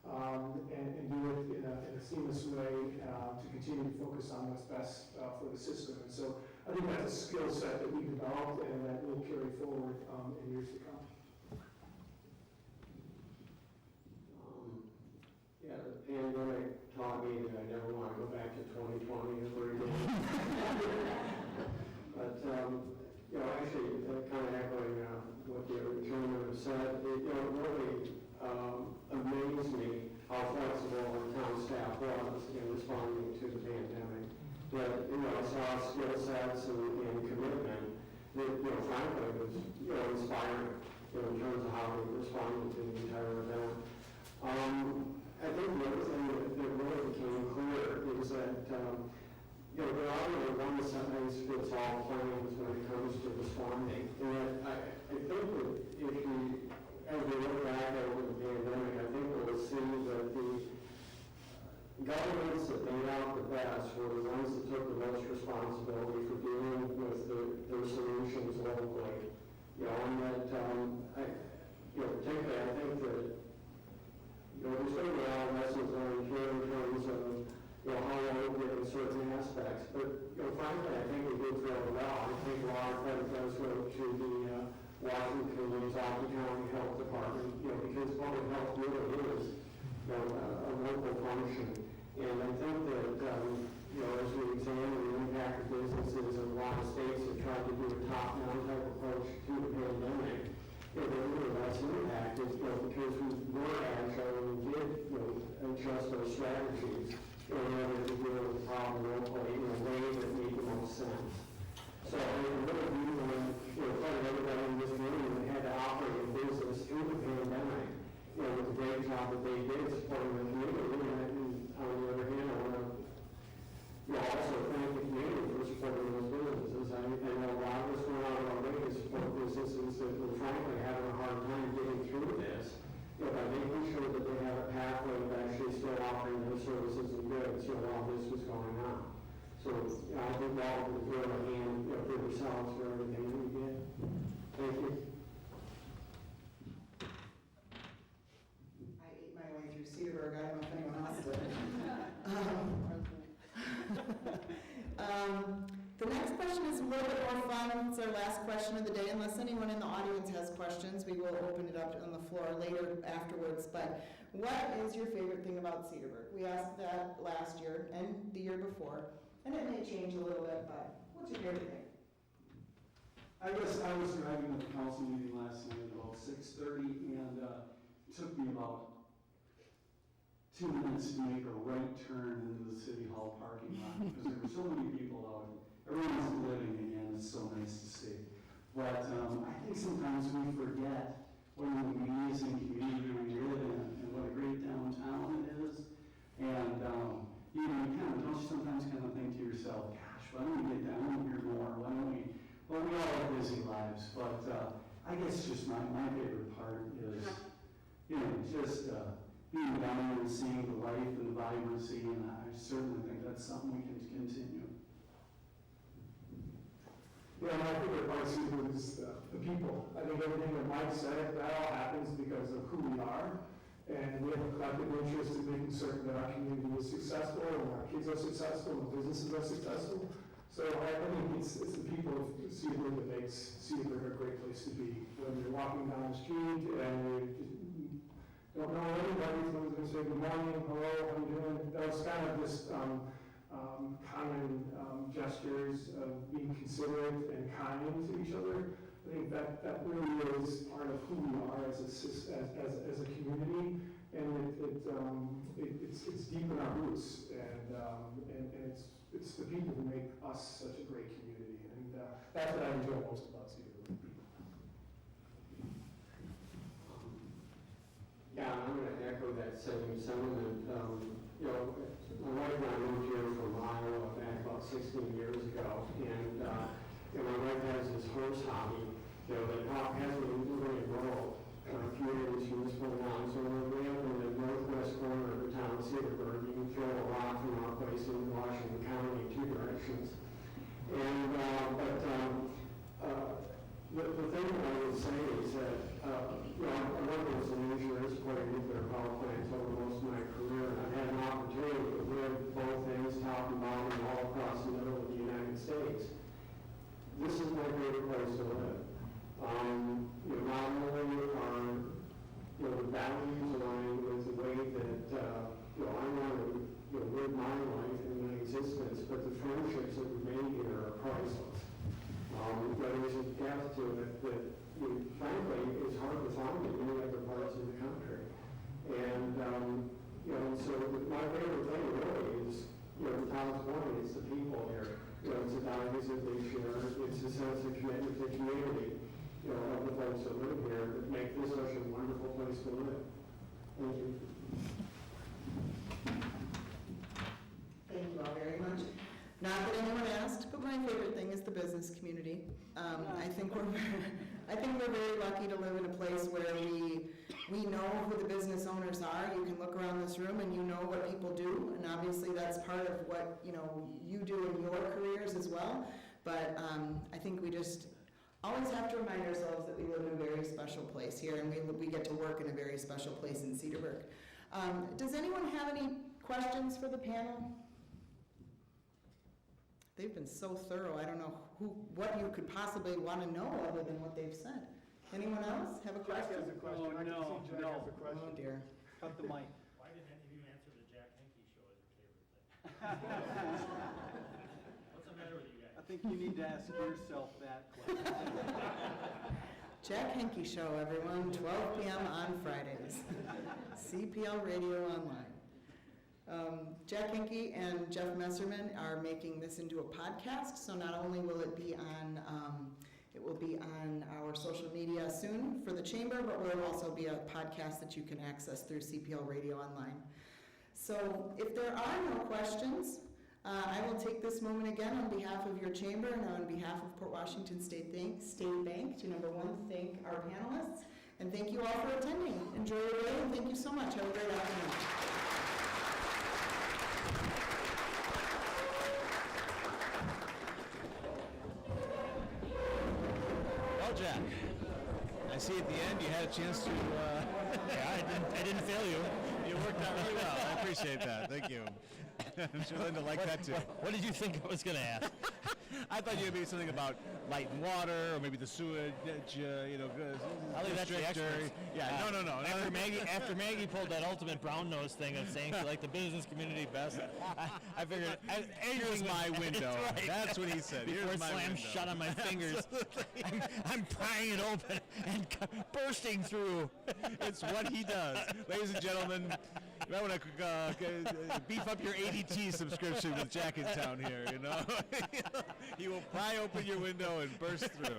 Speaker 10: and do it in a seamless way to continue to focus on what's best for the system. And so I think that's a skill set that we developed and that we'll carry forward in years to come.
Speaker 14: Yeah, the pandemic taught me that I never want to go back to 2020 ever again. But you know, actually, kind of echoing what the other gentleman said, it really amazed me how flexible our town staff was in responding to the pandemic. That, you know, I saw skill sets and commitment that, you know, frankly was, you know, inspiring, you know, in terms of how they responded to the entire event. I think the other thing that really became clear is that, you know, there are really one-size-fits-all plans when it comes to responding. And I think that if we, as we look back over the pandemic, I think we'll see that the governments that made out the best were the ones that took the most responsibility for dealing with their solutions locally. You know, and that, you know, particularly I think that, you know, there's going to be a lot of lessons learned here in terms of, you know, how we look at certain aspects. But, you know, frankly, I think we did fairly well. I think a lot of credit goes to the Washington and Talkie County Health Department, you know, because public health really is, you know, a local function. And I think that, you know, as we examine the impact of businesses in a lot of states that tried to do a top-down type approach to the pandemic, you know, they're really less impacted, you know, because we were agile and we did, you know, adjust our strategies in order to deal with the problem locally in a way that made the most sense. So I really do want to, you know, credit everybody in this room that had to operate a business through the pandemic, you know, with the great job that they did supporting the community. And on the other hand, I want to, you know, also thank the community for supporting those businesses. I know a lot of us went out of our way to support businesses that were frankly having a hard time getting through this. You know, by making sure that they have a pathway of actually still offering their services and goods, you know, while this was going on. So, you know, I think all of the good and, you know, for yourselves for everything that we did. Thank you.
Speaker 6: I ate my way through Cedarburg. I don't know if anyone else did. The next question is a little bit more fun. It's our last question of the day. Unless anyone in the audience has questions, we will open it up on the floor later afterwards. But what is your favorite thing about Cedarburg? We asked that last year and the year before, and it may change a little bit, but what's your favorite thing?
Speaker 11: I guess I was driving to the council meeting last night at about 6:30, and it took me about 2 minutes to make a right turn into the City Hall parking lot because there were so many people out. Everyone's living again. It's so nice to see. But I think sometimes we forget what an amazing community we live in and what a great downtown it is. And you don't you sometimes kind of think to yourself, gosh, why don't we get down here more? Why don't we? Well, we all have busy lives, but I guess just my favorite part is, just being down there and seeing the life and the vibrancy, and I certainly think that's something we can continue.
Speaker 14: Yeah, my favorite part too is the people. I think everything that Mike said, that all happens because of who we are. And we have a collective interest in making certain that our community is successful, and our kids are successful, and businesses are successful. So I think it's the people of Cedarburg that makes Cedarburg a great place to be. When you're walking down the street and you don't know anybody, someone's going to say, good morning, hello, how you doing? Those kind of just common gestures of being considerate and kind to each other. I think that really is part of who we are as a community, and it's deep in our roots, and it's the people who make us such a great community, and that's what I enjoy most about Cedarburg.
Speaker 15: Yeah, I'm going to echo that same sentiment. My wife and I moved here from Iowa back about 16 years ago, and my wife has this horse hobby, that hasn't really grown communities from this point on. So we're way up in the northwest corner of the town of Cedarburg. You can throw a rock from our place in Washington County in 2 directions. And the thing that I would say is that I worked as an engineer supporting nuclear power plants over most of my career, and I've had an opportunity to live both ends, top and bottom, all across the middle of the United States. This is my favorite place to live. Not only are the values aligned with the way that I want to live my life and my existence, but the friendships that we made here are priceless. There's a depth to it that frankly is hard to find in many other parts of the country. And so my favorite thing really is the town's point. It's the people here. It's the values that they share. It's the sense of commitment to community. Of the folks that live here that make this such a wonderful place to live. Thank you.
Speaker 6: Thank you all very much. Not that anyone asked, but my favorite thing is the business community. I think we're very lucky to live in a place where we know who the business owners are. You can look around this room and you know what people do, and obviously that's part of what you do in your careers as well. But I think we just always have to remind ourselves that we live in a very special place here, and we get to work in a very special place in Cedarburg. Does anyone have any questions for the panel? They've been so thorough. I don't know what you could possibly want to know other than what they've said. Anyone else have a question?
Speaker 14: Jack has a question.
Speaker 11: Oh, no.
Speaker 14: Has a question.
Speaker 6: Oh dear.
Speaker 11: Cut the mic.
Speaker 2: Why didn't any of you answer the Jack Henke show as your favorite thing? What's the matter with you guys?
Speaker 11: I think you need to ask yourself that question.
Speaker 6: Jack Henke Show, everyone, 12 p.m. on Fridays. CPL Radio Online. Jack Henke and Jeff Messerman are making this into a podcast, so not only will it be on our social media soon for the Chamber, but will also be a podcast that you can access through CPL Radio Online. So if there are no questions, I will take this moment again on behalf of your Chamber and on behalf of Port Washington State Bank to number one, thank our panelists, and thank you all for attending. Enjoy your day, and thank you so much. Have a great afternoon.
Speaker 1: Well, Jack, I see at the end you had a chance to...
Speaker 2: Yeah, I didn't fail you.
Speaker 1: You worked out really well. I appreciate that. Thank you. I'm sure Linda liked that too.
Speaker 2: What did you think I was going to ask?
Speaker 1: I thought you would be something about light and water, or maybe the sewage,
Speaker 2: I think that's the experts.
Speaker 1: Yeah, no.
Speaker 2: After Maggie pulled that ultimate brown nose thing of saying she liked the business community best, I figured,
Speaker 1: here's my window.
Speaker 2: Right.
Speaker 1: That's what he said.
Speaker 2: Before
Speaker 1: Here's my
Speaker 2: slam
Speaker 1: window.
Speaker 2: shut on my fingers, I'm prying it open and bursting through.
Speaker 1: It's what he does. Ladies and gentlemen, You might want to beef up your ADT subscription with Jack in Town here, you know. He will pry open your window and burst through.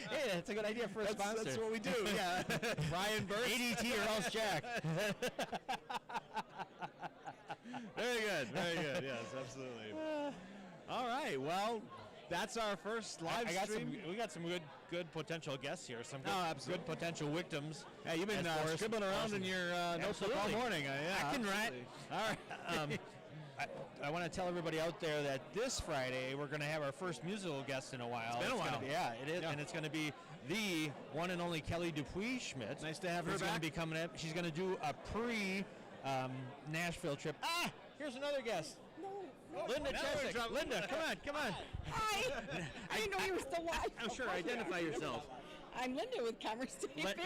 Speaker 2: Hey, that's a good idea for a sponsor.
Speaker 1: That's what we do, yeah. Pry and burst.
Speaker 2: ADT or else Jack.
Speaker 1: Very good, yes, absolutely. All right, well, that's our first live stream.
Speaker 2: We got some good potential guests here. Some good potential victims.
Speaker 1: Yeah, you've been scribbling around in your notebook all morning. Yeah,
Speaker 2: I can write. All right. I want to tell everybody out there that this Friday we're going to have our first musical guest in a while.
Speaker 1: It's been a while.
Speaker 2: Yeah, it is, and it's going to be the one and only Kelly Dupuis Schmidt.
Speaker 1: Nice to have her back.
Speaker 2: Going to be coming up. She's going to do a Nashville trip. Here's another guest. Linda Chesick. Linda, come on.
Speaker 16: Hi. I didn't know you were still live.
Speaker 2: I'm sure. Identify yourself.
Speaker 16: I'm Linda with Commerce State Bank.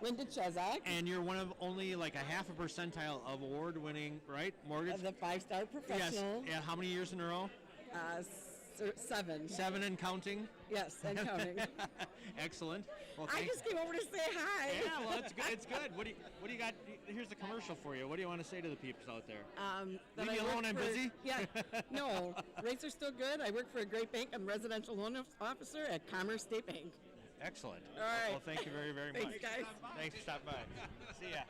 Speaker 2: Linda
Speaker 16: Chesick.
Speaker 2: And you're one of only like a half a percentile of award-winning, right, mortgage?
Speaker 16: The 5-star professional.
Speaker 2: Yes. Yeah. How many years in a row?
Speaker 16: 7.
Speaker 2: 7 and counting.
Speaker 16: Yes, and counting.
Speaker 2: Excellent. Well,
Speaker 16: I just came over to say hi.
Speaker 2: Yeah, well, it's good. It's good. What do you got? Here's the commercial for you. What do you want to say to the peeps out there?
Speaker 16: Leave
Speaker 2: me alone. I'm busy.
Speaker 16: Yeah. No, rates are still good. I work for a great bank. I'm a residential loan officer at Commerce State Bank.
Speaker 2: Excellent.
Speaker 16: All right.
Speaker 2: Well, thank you very, very much.
Speaker 16: Thanks, guys.
Speaker 2: Thanks for stopping by. See ya.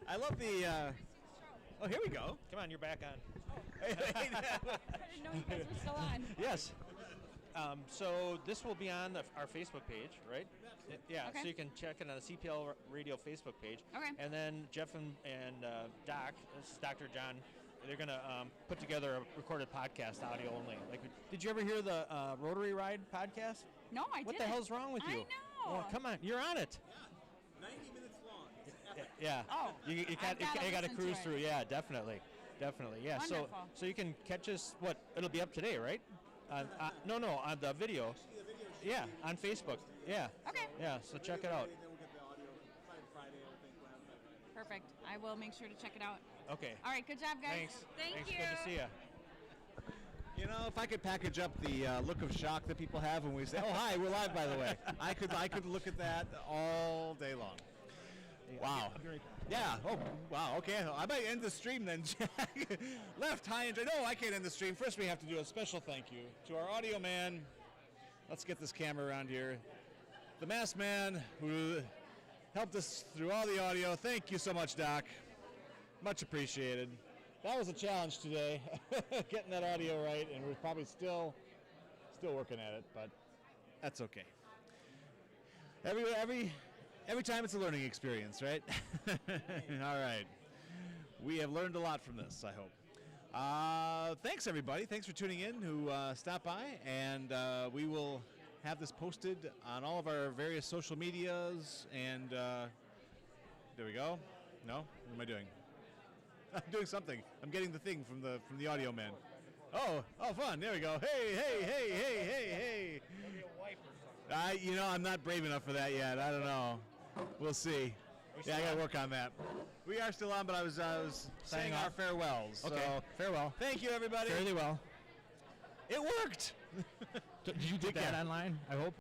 Speaker 1: I love the. Oh, here we go.
Speaker 2: Come on, you're back on.
Speaker 8: I didn't know you guys were still on.
Speaker 2: Yes. So this will be on our Facebook page, right? Yeah.
Speaker 8: Okay.
Speaker 2: So you can check it on the CPL Radio Facebook page.
Speaker 8: Okay.
Speaker 2: And then Jeff and Doc, this is Dr. John. They're gonna put together a recorded podcast, audio only. Like, did you ever hear the Rotary Ride podcast?
Speaker 8: No, I didn't.
Speaker 2: What the hell's wrong with you?
Speaker 8: I know.
Speaker 2: Oh, come on, you're on it.
Speaker 9: 90 minutes long.
Speaker 2: Yeah.
Speaker 8: Oh,
Speaker 2: you got to cruise through. Yeah, definitely. Yeah.
Speaker 8: Wonderful.
Speaker 2: So you can catch us. What? It'll be up today, right? No, on the video. Yeah, on Facebook. Yeah.
Speaker 8: Okay.
Speaker 2: Yeah. So check it out.
Speaker 8: Perfect. I will make sure to check it out.
Speaker 2: Okay.
Speaker 8: All right. Good job, guys.
Speaker 2: Thanks.
Speaker 8: Thank you.
Speaker 2: Good to see you.
Speaker 1: You know, if I could package up the look of shock that people have when we say, "Oh, hi, we're live," by the way, I could look at that all day long. Wow. Yeah. Oh, wow. Okay. I might end the stream then, Jack. Left, high, and no, I can't end the stream. First, we have to do a special thank you to our audio man. Let's get this camera around here. The masked man who helped us through all the audio. Thank you so much, Doc. Much appreciated. That was a challenge today, getting that audio right, and we're probably still working at it, but that's okay. Every time it's a learning experience, right? All right. We have learned a lot from this, I hope. Thanks, everybody. Thanks for tuning in who stopped by, and we will have this posted on all of our various social medias, and there we go. No? What am I doing? I'm doing something. I'm getting the thing from the audio man. Oh, fun. There we go. Hey. I'm not brave enough for that yet. I don't know. We'll see. Yeah, I got to work on that. We are still on, but I was saying our farewells.
Speaker 2: Okay.
Speaker 1: So,
Speaker 2: farewell.
Speaker 1: Thank you, everybody.
Speaker 2: Fairly well.
Speaker 1: It worked.
Speaker 2: Did you get that online? I hope.